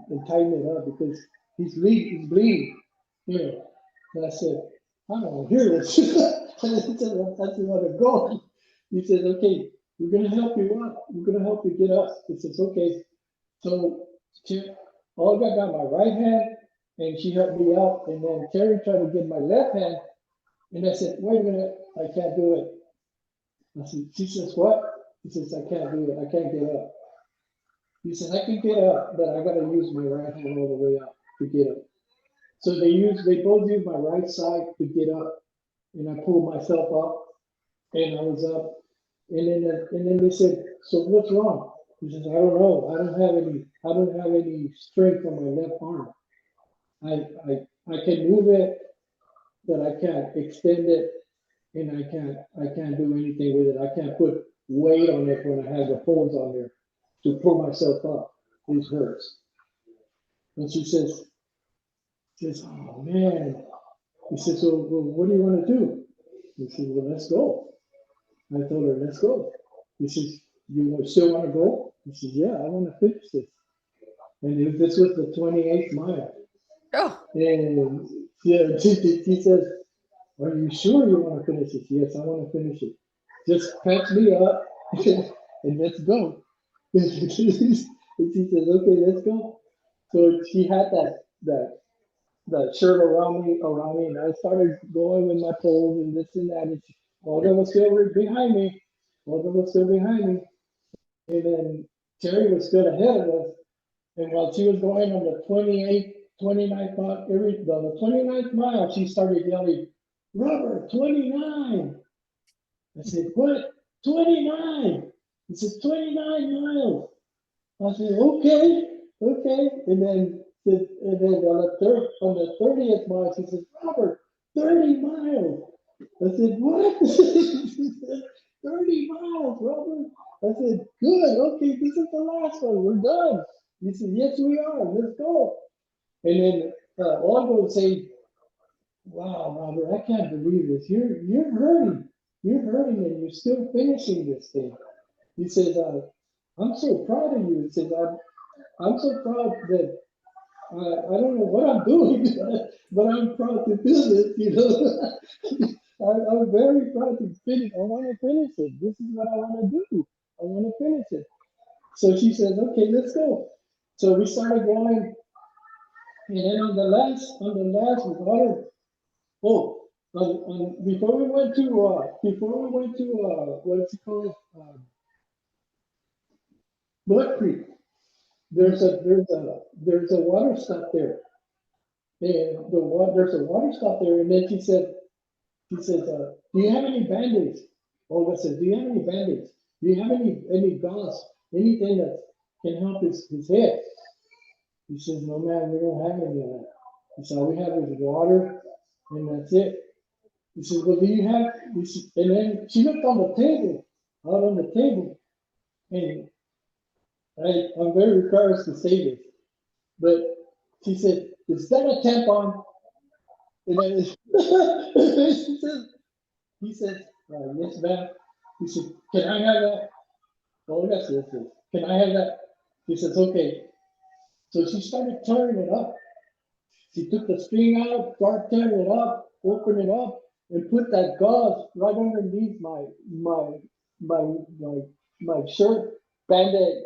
and tighten it up because he's bleeding." You know. And I said, "I don't want to hear this." I just want to go. He says, "Okay, we're gonna help you up. We're gonna help you get up." He says, "Okay." So Olga got my right hand and she helped me up. And then Terry tried to get my left hand. And I said, "Wait a minute, I can't do it." I said, she says, "What?" He says, "I can't do it. I can't get up." He says, "I can get up, but I gotta use my right hand all the way up to get up." So they both use my right side to get up. And I pulled myself up and I was up. And then they said, "So what's wrong?" He says, "I don't know. I don't have any strength on my left arm. I can move it, but I can't extend it, and I can't do anything with it. I can't put weight on it when I have the poles on there to pull myself up. It hurts." And says, "Oh man." He says, "So well, what do you want to do?" He says, "Well, let's go." I told her, "Let's go." He says, "You still want to go?" He says, "Yeah, I want to finish this." And this was the 28th mile. Oh, And yeah, she says, "Are you sure you want to finish it?" "Yes, I want to finish it. Just patch me up and let's go. And she says, okay, let's go. So she had that shirt around me, and I started going with my poles and this and that. And all of them was still behind me. All of them was still behind me. And then Terry was still ahead of us. And while she was going on the 28th, 29th mile, the 29th mile, she started yelling, Robert, 29. I said, what? 29. He said, 29 miles. I said, okay, okay. And then on the 30th mile, she said, Robert, 30 miles. I said, what? She said, 30 miles, Robert. I said, good, okay, this is the last one. We're done. He said, yes, we are. Let's go. And then Aldo would say, wow, Robert, I can't believe this. You're hurting. You're hurting and you're still finishing this thing. He says, I'm so proud of you. He says, I'm so proud that I don't know what I'm doing, but I'm proud to do this, you know. I'm very proud to finish. I want to finish it. This is what I want to do. I want to finish it. So she says, okay, let's go. So we started going, and then on the last water, oh, before we went to, what's it called? Blood Creek. There's a water stop there. And there's a water stop there, and then she says, do you have any band-aids? Olga says, do you have any band-aids? Do you have any gauze? Anything that can help his head? He says, no, man, we don't have any of that. He said, all we have is water, and that's it. He says, well, do you have, and then she looked on the table, out on the table, and I'm very embarrassed to say this, but she said, is that a tampon? And then she says, he says, yes, ma'am. He said, can I have that? Oh, yes, yes, yes. Can I have that? He says, okay. So she started tearing it up. She took the string out, started tearing it up, opened it up, and put that gauze right underneath my my my shirt bandage,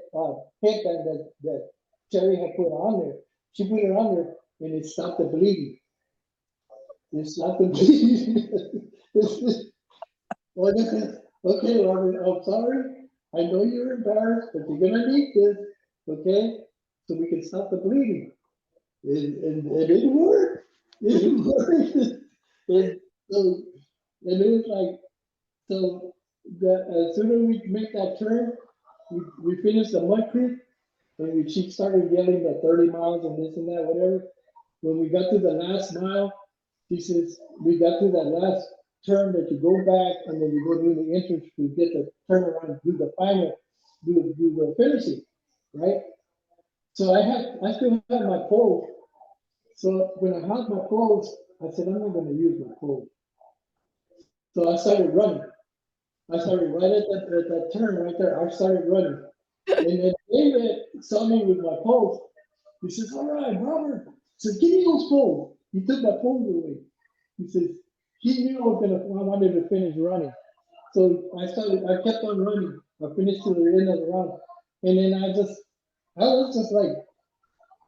headband that Terry had put on there. She put it on there, and it stopped the bleeding. It stopped the bleeding. Okay, Robert, I'm sorry. I know you're embarrassed, but you're gonna need this, okay? So we can stop the bleeding. And it worked. It worked. And so, and it was like, so that as soon as we make that turn, we finished the Mud Creek, and she started yelling the 30 miles and this and that, whatever. When we got to the last mile, he says, we got to that last turn that you go back and then you go do the entrance to get the turnaround, do the final, do the finishing, right? So I still had my pole. So when I had my poles, I said, I'm not going to use my pole. So I started running. I started right at that turn right there. I started running. And then David saw me with my poles. He says, all right, Robert. He says, give me those poles. He took my poles away. He says, he knew I wanted to finish running. So I kept on running. I finished to the end of the run. And then I was just like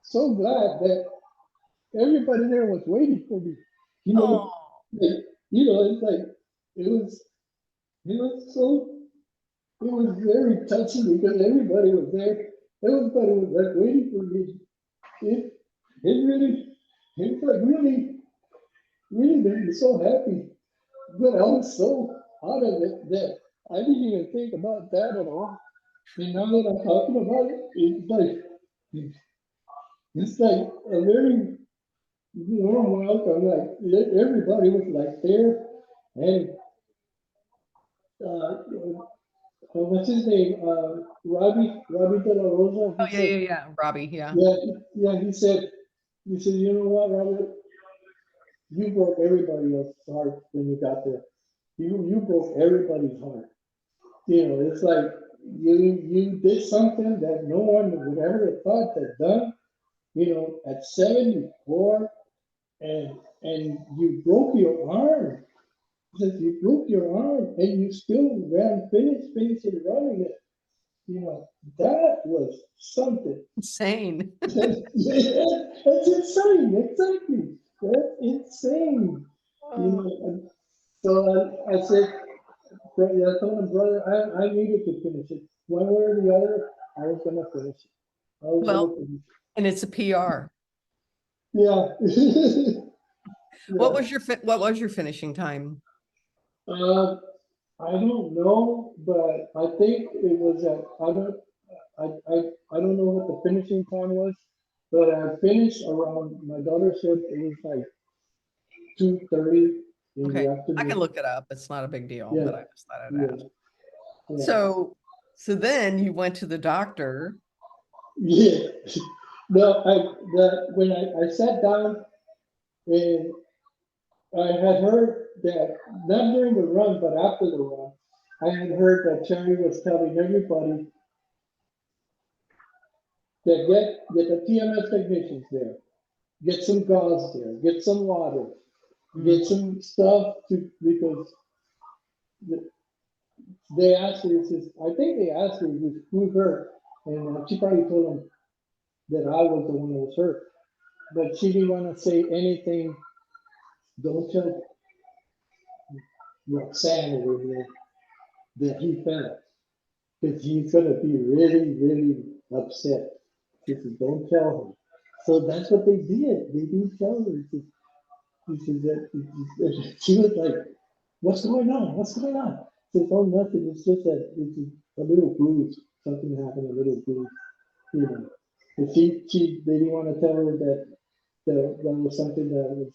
so glad that everybody there was waiting for me. You know, Oh, it's like, it was, it was so, it was very touching because everybody was there. Everybody was like waiting for me. It, it really, it was like really made me so happy. But I was so out of it that I didn't even think about that at all. And now that I'm talking about it, it's like a very warm welcome. Like everybody was like there, and what's his name? Robbie De La Rosa. oh He yeah, said, yeah, yeah. Robbie, yeah. yeah, yeah. He said, you know what, Robert? You broke everybody else's heart when you got there. You broke everybody's heart. You know, it's like you did something that no one would ever have thought to done. You know, at 74, and you broke your arm. He says you broke your arm, and you still finished running it. you know, that was something. Insane. That's insane, exactly. That's insane. You Oh, know, and so I said, yeah, I told him, brother, I needed to finish it. One way or the other, I was gonna finish it. I was well, gonna finish and it's a PR. it. Yeah. What Yeah. was your what was your finishing time? Um, I don't know, but I think it was at, I don't know what the finishing time was, but I finished around, my daughter said it was like 2:30 in Okay, the I can afternoon. look it up. It's not a big deal, Yeah, but I just thought I'd yeah, ask. yeah, So then you went to the doctor. yeah. No, when I sat down and I had heard that, not during the run, but after the run, I had heard that Terry was telling everybody that get the TMS technicians there, get some gauze there, get some water, Mm, get some stuff to, because they asked her, I think they asked her who's hurt, and she probably told them that I was the one that was hurt, but she didn't want to say anything. Don't tell Roxanne over here that he fell, because he's gonna be really, really upset. She said, don't tell her. So that's what they did. They didn't tell her. She was like, what's going on? What's going on? She said, oh, nothing. It's just that it's a little bruise. Something happened, a little bruise, you know. And they didn't want to tell her that that was something that was,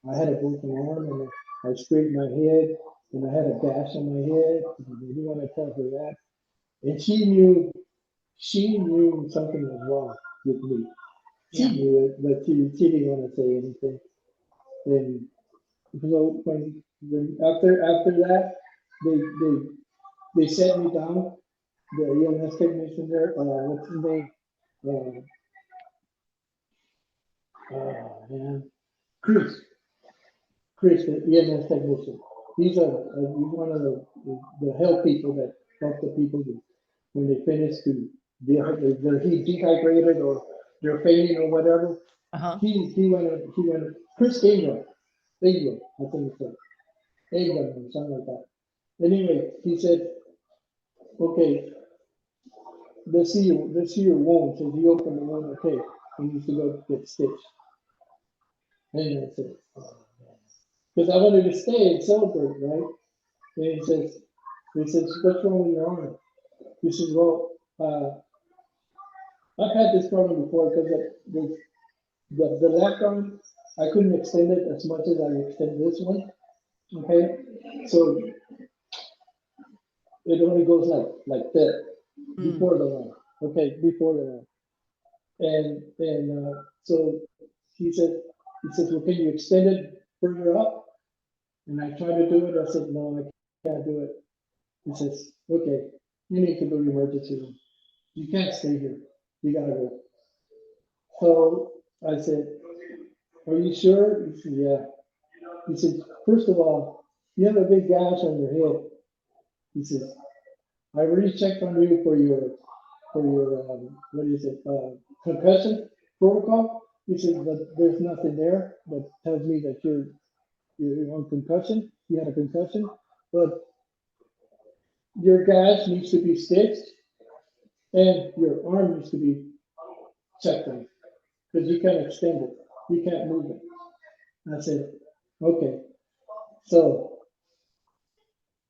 I had a broken arm and I scraped my head and I had a gash on my head. They didn't want to tell her that. And she knew something was wrong with me. She yeah. knew it, but she didn't want to say anything. And so when after that, they they they set me down. The EMS technician there, what's his name? Oh man, Chris, Chris, the EMS technician. He's one of the help people that help the people when they finish to they're dehydrated or they're fainting or whatever. Uh-huh. He went Chris Ingram, I think it's Ingram or something like that. Anyway, he said, okay, let's see your wound. So he opened the wound, okay, he needs to go get stitched. And I said, oh, because I wanted to stay and celebrate, right? And he says, what's wrong with your arm? He says, well, I've had this problem before because the left arm, I couldn't extend it as much as I extend this one. Okay, so it only goes like that Mm, before the line. Okay, before the line. And so he said, well, can you extend it further up? And I tried to do it. I said, no, I can't do it. He says, okay, you need to go to the emergency room. You can't stay here. You gotta go. So I said, are you sure? He said, yeah. He said, first of all, you have a big gash on your head. He says, I already checked on you for your what is it, concussion protocol. He says, but there's nothing there that tells me that you're on concussion. You had a concussion, but your gash needs to be stitched and your arm needs to be checked on because you can't extend it. You can't move it. I said, okay. So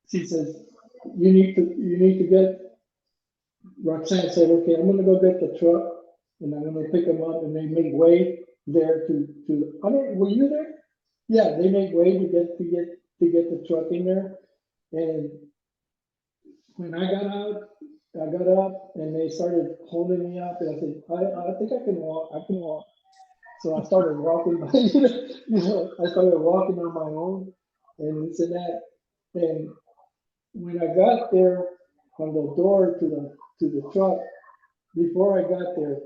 she says, you need to get, Roxanne said, okay, I'm gonna go get the truck and I'm gonna pick them up and they make way there I mean, were you there? Yeah, they make way to get the truck in there. And when I got out, I got up and they started holding me up and I said, I think I can walk, I can walk. So I started walking, I started walking on my own and this and that. And when I got there on the door to the truck, before I got there,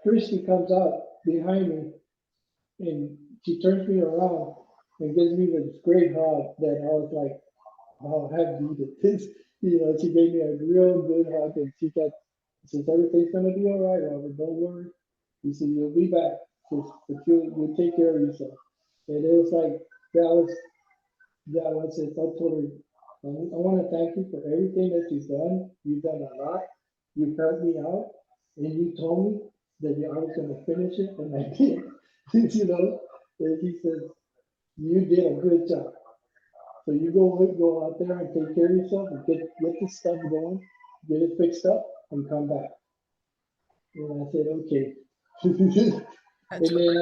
Christy comes out behind me and she turns me around and gives me this great hug that I was like, how have you this? She gave me a real good hug, and she says, everything's gonna be all right, Robert, don't worry. He said, you'll be back, but you'll take care of yourself. And it was like, that was it. I told her, I want to thank you for everything that you've done. You've done a lot. You helped me out, and you told me that I was going to finish it, and I did. And he says, you did a good job. So you go out there and take care of yourself and get this stuff going, get it fixed up, and come back. And I said, okay. That's And then,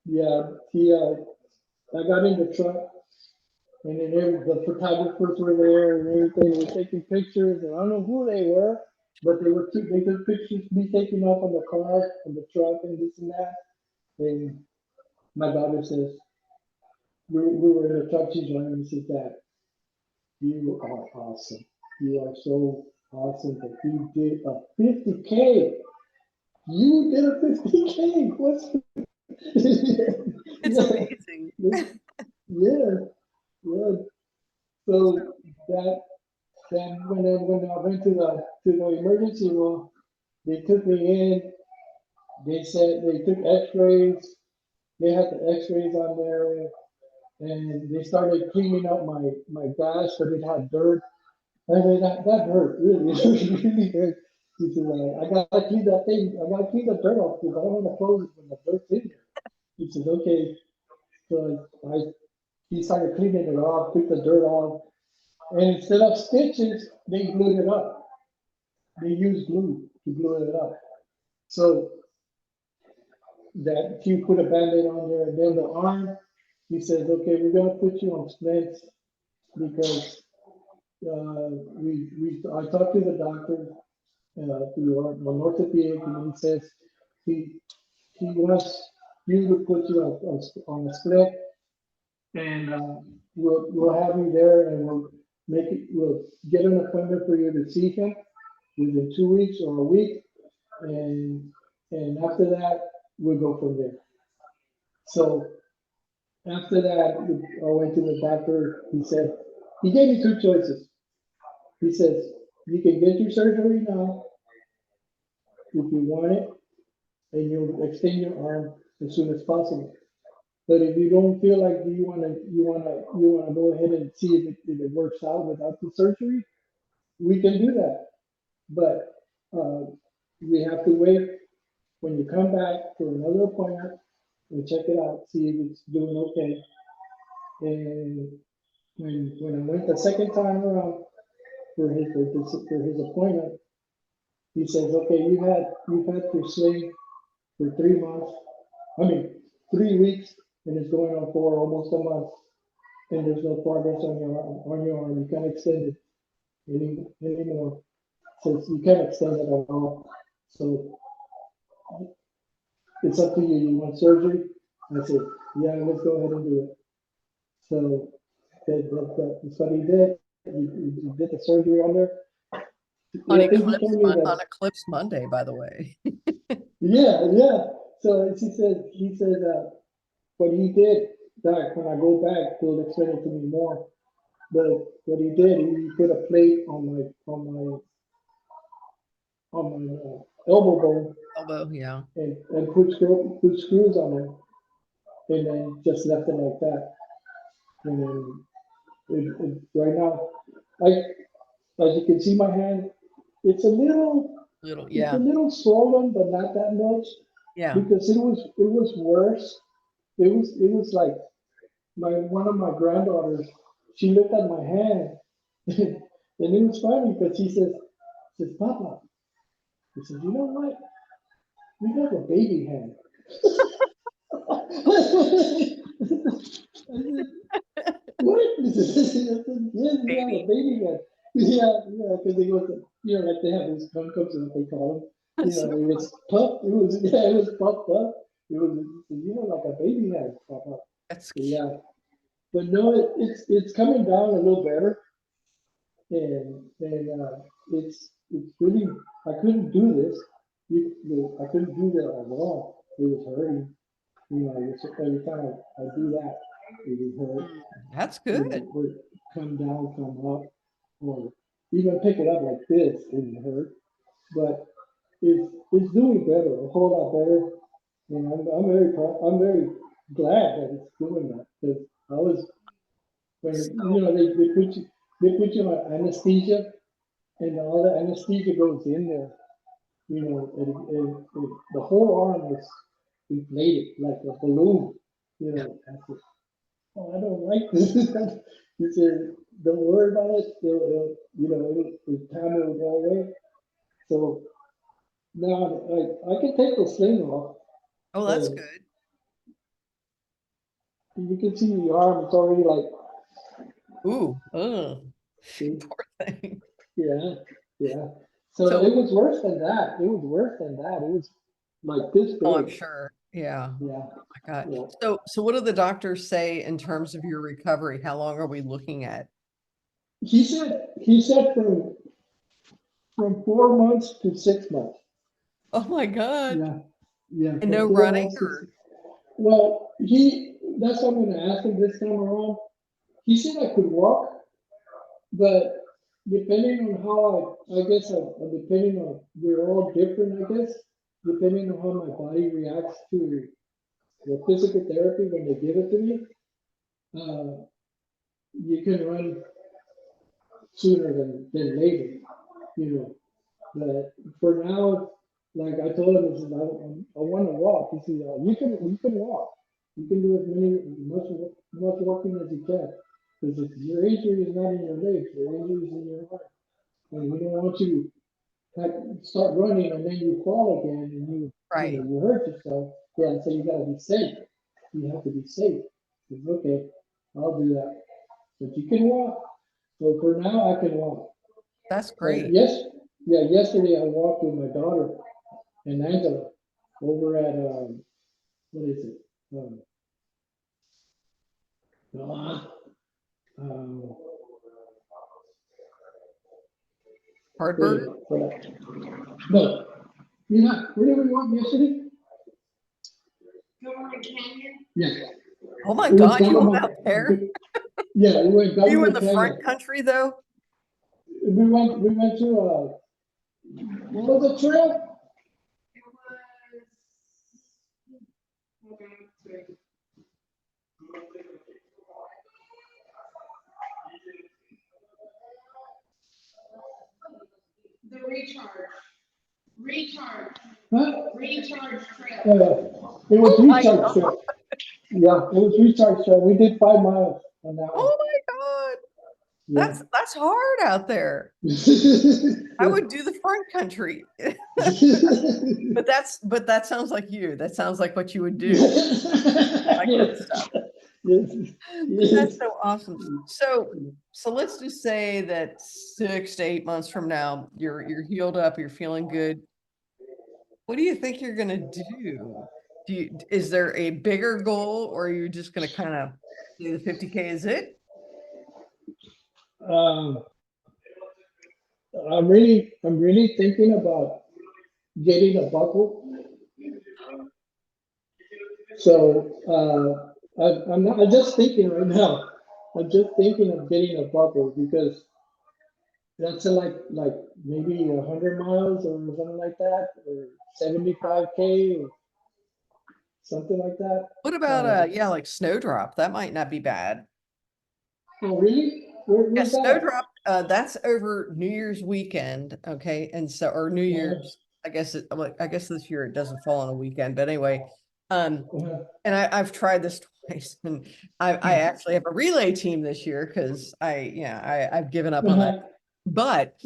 great. yeah, I got in the truck, and then the photographers were there and everything. They were taking pictures, and I don't know who they were, but they took pictures, me taking off on the car, on the truck, and this and that. And my daughter says, we were in the truck, she's running, and says, Dad, you are awesome. You are so awesome that you did a 50K. You did a 50K. What's It's amazing. yeah, yeah. So that then when I went to the emergency room, they took me in. They said they took X-rays. They had the X-rays on there, and they started cleaning up my gash, but it had dirt. I mean, that hurt really. It really hurt. He said, I gotta clean that thing. I gotta clean the dirt off because I don't want to close it when the dirt's in there. He said, okay. So he started cleaning it off, took the dirt off, and instead of stitches, they glued it up. They used glue to glue it up. So that he put a band-aid on there, and then the arm, he says, okay, we're gonna put you on splints because I talked to the doctor, to an orthopedic, and he says he he wants you to put you on a split, and we'll have you there, and we'll get an appointment for you to see him within 2 weeks or a week, and after that we'll go from there. So after that, I went to the doctor. He gave me two choices. He says, you can get your surgery now if you want it, and you'll extend your arm as soon as possible. But if you don't feel like you wanna go ahead and see if it works out without the surgery, we can do that. But uh, we have to wait when you come back for another appointment and check it out, see if it's doing okay. And when I went the second time around for his appointment, he says, okay, you've had your sling for 3 months. I mean, 3 weeks, and it's going on for almost a month, and there's no progress on your arm. You can't extend it anymore. So you can't extend it at all. So it's up to you. You want surgery? I said, yeah, let's go ahead and do it. So that's what he did. He did the surgery on there. On I think he Eclipse, told me on that. Eclipse Monday, by the way. Yeah, yeah. So he said what he did, Doc, when I go back, he'll explain it to me more. But what he did, he put a plate on my elbow bone, Elbow, yeah. and put screws on it, and then just left it like that. And then right now, I as you can see my hand, it's a little Little, it's a yeah, little swollen, but not that much yeah. because it was worse. It was like one of my granddaughters. She looked at my hand, and it was funny because says Papa. He says, you know what? You have a baby hand. What? Yes, you have a Baby. baby hand. Yeah, yeah, because they go to, like they have these cum cups, what they call them. That's so It was puffed. It was puffed up. It was, like a baby hand. Papa. that's cute. Yeah, but no, it's coming down a little better, and it's really, I couldn't do this. I couldn't do that at all. It was hurting. Every time I do that, it would hurt. That's good. come down, come up, or even pick it up like this didn't hurt. But it's doing better, a whole lot better. And I'm very proud, I'm very glad that it's doing that. Because I was when So, they put you on anesthesia, and all the anesthesia goes in there, the whole arm was inflated like a balloon, after, oh, I don't like this. He said, don't worry about it, time will go away. So now I can take the sling off, oh, that's and good. you can see the arm, it's already like, Ooh, oh, see, poor thing. yeah, yeah. So So, it was worse than that. It was worse than that. It was like this oh, I'm big. sure. Yeah. Yeah, Oh my God. yeah. So what do the doctors say in terms of your recovery? How long are we looking at? He said from 4 months to 6 months. Oh my God. Yeah, yeah, And from no four running months to or, well, that's what I'm gonna ask him this time around. He said I could walk, but depending on how I guess depending on, we're all different, I guess, depending on how my body reacts to the physical therapy when they give it to me, uh, you can run sooner than later, you know. But for now, like I told him, I said, I want to walk. He said, you can walk. You can do much walking as you can. Because your injury is not in your legs, your injury is in your heart. And we don't want you to start running and then you fall again and right. you hurt yourself. Yeah, so you gotta be safe. You have to be safe. He said, okay, I'll do that. But you can walk. So for now, I can walk. That's But great. yesterday I walked with my daughter and Angela over at what is it? Ah, um, wait a Hardburger? minute. No, you know where did we walk yesterday? Yeah, Oh my it was God, you went Government. out there? Yeah, we went Are you in Government the front Canyon. country though? We went to what was the trail? Huh? It was Oh my Recharge God. Trail. Yeah, it was Recharge Trail. We did 5 miles on that one. Oh my God. Yeah. That's hard out there. I would do the front country. But that sounds like you. That sounds like what you would do. Like that Yes, stuff. yes, But that's yes. so awesome. So let's just say that 6 to 8 months from now, you're healed up, you're feeling good. What do you think you're gonna do? Is there a bigger goal, or are you just gonna kind of do the 50K is it? Um, I'm really thinking about getting a buckle. So I'm not. I'm just thinking right now. I'm just thinking of getting a buckle because that's like maybe 100 miles or something like that, or 75K or something like that. What about yeah, like Snowdrop? That might not be bad. Oh, really? Yeah, Where's that? Snowdrop, that's over New Year's weekend, okay? And so, or New Uh, Year's, I guess this year it doesn't fall on a weekend, but anyway, um, uh, and I've tried this twice, and I actually have a relay team this year because I've given up on that. uh, But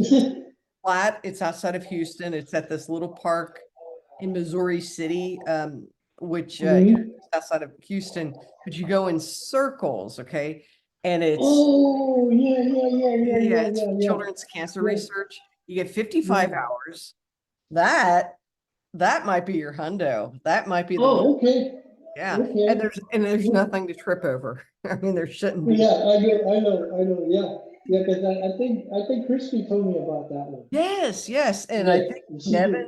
flat, it's outside of Houston. It's at this little park in Missouri City, which mhm. just outside of Houston, but you go in circles, okay? And it's Oh, yeah, yeah, yeah, yeah, yeah, yeah, yeah, it's yeah, yeah, children's cancer yeah, research. You get 55 yeah. hours. That that might be your hundo. That might be the one. Oh, okay, Yeah. And okay. there's Well, nothing to trip over. I mean, there shouldn't be. yeah, I know, yeah, yeah. Because I think Christy told me about that one. Yes, yes. And Yeah, she did.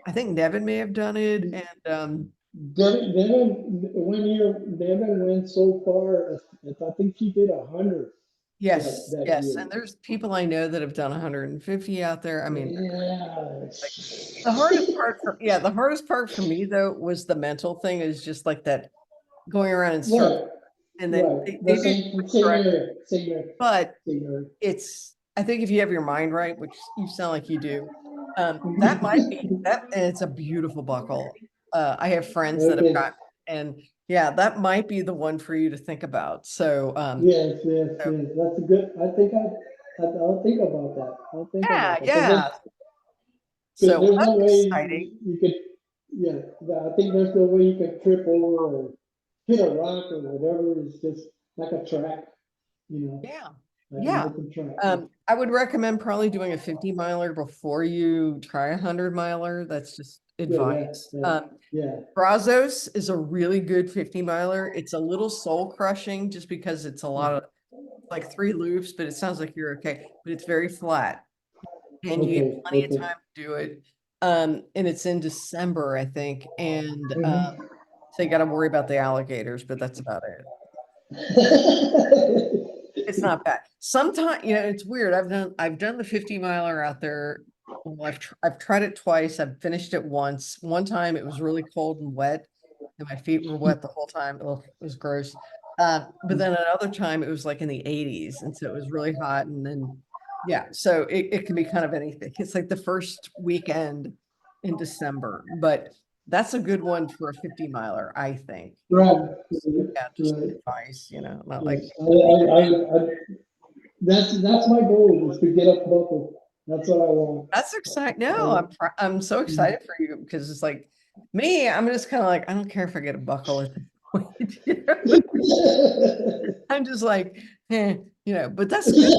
I think Nevin may have done it. And Devin, 1 year, Devin went so far. I think she did 100. Yes, that yes. year. And there's people I know that have done 150 out there. I mean, Yeah. the hardest part for, yeah, the hardest part for me though was the mental thing is just like that going around in circles. Right, And then right. they The do same correct, area, same area, but same area. it's, I think if you have your mind right, which you sound like you do, that might be that, and it's a beautiful buckle. I have friends that have Okay. got, and yeah, that might be the one for you to think about. So, Yes, yes, so yes. That's a good. I think I'll think about that. I'll think yeah, about that yeah. because So well, there's no that's way exciting. you could. Yeah, I think there's no way you could trip over or hit a rock or whatever. It's just like a track, Yeah. like an Yeah. open track. I would recommend probably doing a 50 miler before you try a 100 miler. That's just Yeah, yeah, advice. yeah, yeah. Brazos is a really good 50 miler. It's a little soul crushing just because it's a lot of like 3 loops, but it sounds like you're okay. But it's very flat and you get Okay, plenty of okay. time to do it. And it's in December, I think. And Mhm. so you got to worry about the alligators, but that's about it. It's not bad. Sometimes, it's weird. I've done the 50 miler out there. Well, I've tried it twice. I've finished it once. One time it was really cold and wet, and my feet were wet the whole time. Ugh, it was gross. But then another time it was like in the 80s, and so it was really hot. And then yeah, so it can be kind of anything. It's like the first weekend in December, but that's a good one for a 50 miler, I think. Right, Yeah, just right. advice, not Yes, like that's my goal is to get up buckle. That's what I want. that's exciting. No, I, I'm so excited for you because it's like me, I'm just kind of like, I don't care if I get a buckle at this point. I'm just like, but that's good.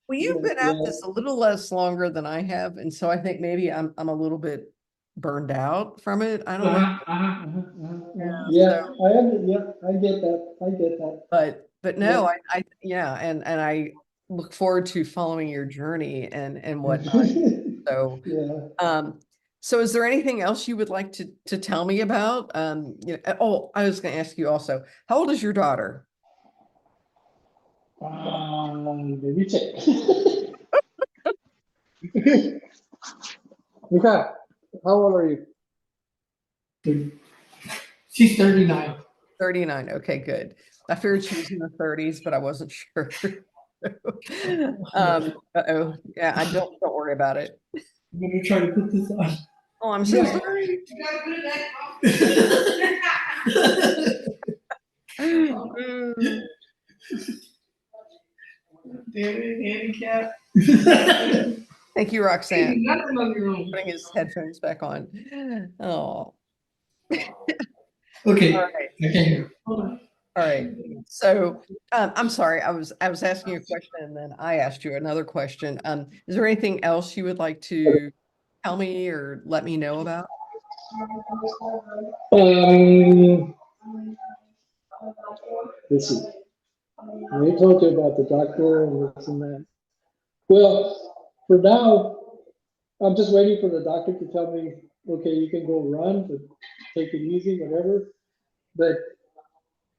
Well, you've yeah, been at yeah. this a little less longer than I have, and so I think maybe I'm a little bit burned out from it. I don't know. Yeah, So, yeah, I get that. I get that. but Yeah. no, yeah, and I look forward to following your journey and whatnot. So, Yeah. um, so is there anything else you would like to tell me about? Oh, I was going to ask you also, how old is your daughter? Let me check. Mika, how old are you? She's 39. 39. Okay, good. I figured she was in her 30s, but I wasn't sure. Uh-oh. Yeah, I don't worry about it. I'm gonna try to put this on. Oh, I'm so Yeah. sorry. You gotta put it Mm. Damn it, handicap. Thank you, Roxanne, Nothing on your own. putting his headphones back on. Oh, all Okay, right. I can hear. Hold on. All right. So, I'm sorry. I was asking you a question and then I asked you another question. Is there anything else you would like to tell me or let me know about? Um, let's see. We told you about the doctor and this and that. Well, for now, I'm just waiting for the doctor to tell me, okay, you can go run, but take it easy, whatever. But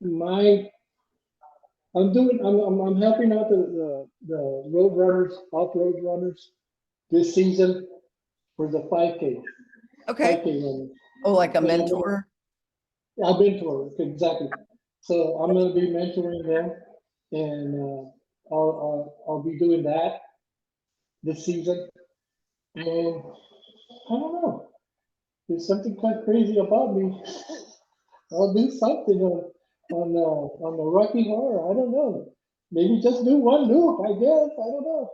my, I'm helping out the road runners, off-road runners this season for the 5K, Okay. 5K runners. Oh, like a And mentor? I've been to it, exactly. So I'm gonna be mentoring them and, I'll be doing that this season. And I don't know, there's something kind of crazy about me. I'll do something on the Rocky Horror. I don't know. Maybe just do one loop. I guess. I don't know.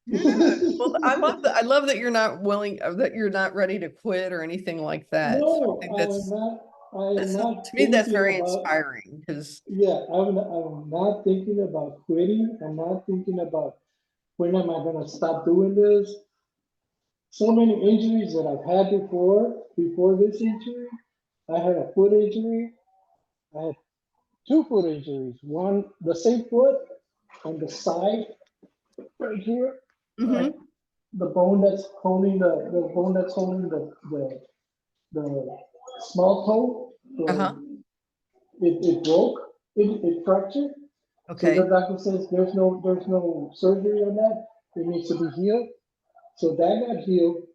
Yeah. Well, I love that you're not willing, that you're not ready to quit or anything like that. So I No, think I am not. I am to not me, that's thinking very about. inspiring because, Yeah, I'm not thinking about quitting. I'm not thinking about when am I gonna stop doing this. So many injuries that I've had before this injury. I had a foot injury. I had two foot injuries. One, the same foot on the side right here, like Mhm. the bone that's holding the bone that's holding the small toe, Uh-huh. it broke, it fractured. So the Okay. doctor says there's no surgery on that. It needs to be healed. So that got healed.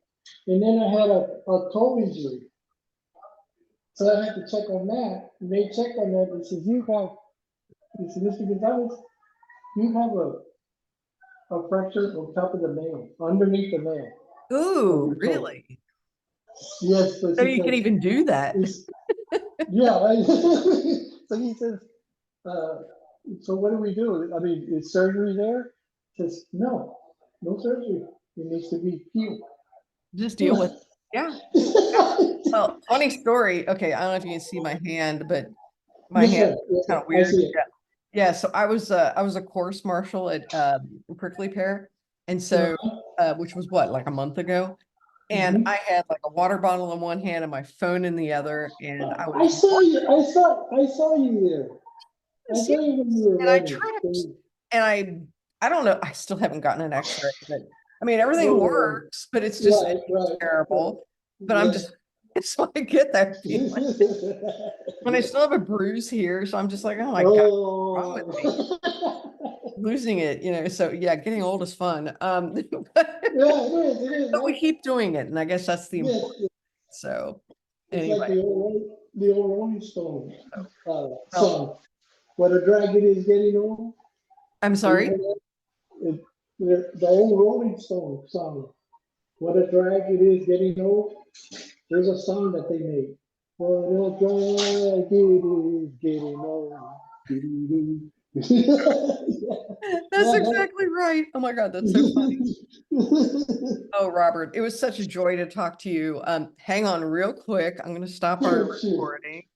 And then I had a toe injury. So I had to check on that. And they checked on that. They said, he said, Mr. Gonzales, you have a fracture on top of the nail, underneath the nail of Ooh, your toe. really? Yes, but So he you can said, even do that. yeah. So he says, uh, so what do we do? I mean, is surgery there? He says, no, no surgery. It needs to be healed. Just deal with it. Yeah. Well, funny story. Okay, I don't know if you can see my hand, but my Yes, hand sir. Yes, kind sir. of I weird. see it. Yeah. Yeah. So I was a course marshal at Prickly Pear. And so Uh-huh. which was what, like a month ago. And Mhm. I had like a water bottle in one hand and my phone in the other. And I I was saw you. I saw you there. I and saw you when you were I running. tripped. And I don't know, I still haven't gotten an x-ray, but I mean everything Oh, works, but it's just right, right, right. terrible. But I'm Yes. just so I get that feeling. And I still have a bruise here, so I'm just like, oh my God, what's wrong with me? Oh. Losing it, so yeah, getting old is fun. But, Yeah, it is. It is, but we man. keep doing it, and I guess that's the Yes, important. So it's like anyway, the old Rolling Stone well, song. What a drag it is getting old. I'm You sorry. know that? The old Rolling Stone song. What a drag it is getting old. There's a song that they made. What a drag it is getting old. Doo-doo-doo. That's Yeah, exactly right. Oh my God, that's so funny. Oh, Robert, it was such a joy to talk to you. Hang on real quick. I'm going to stop our Shoot. recording.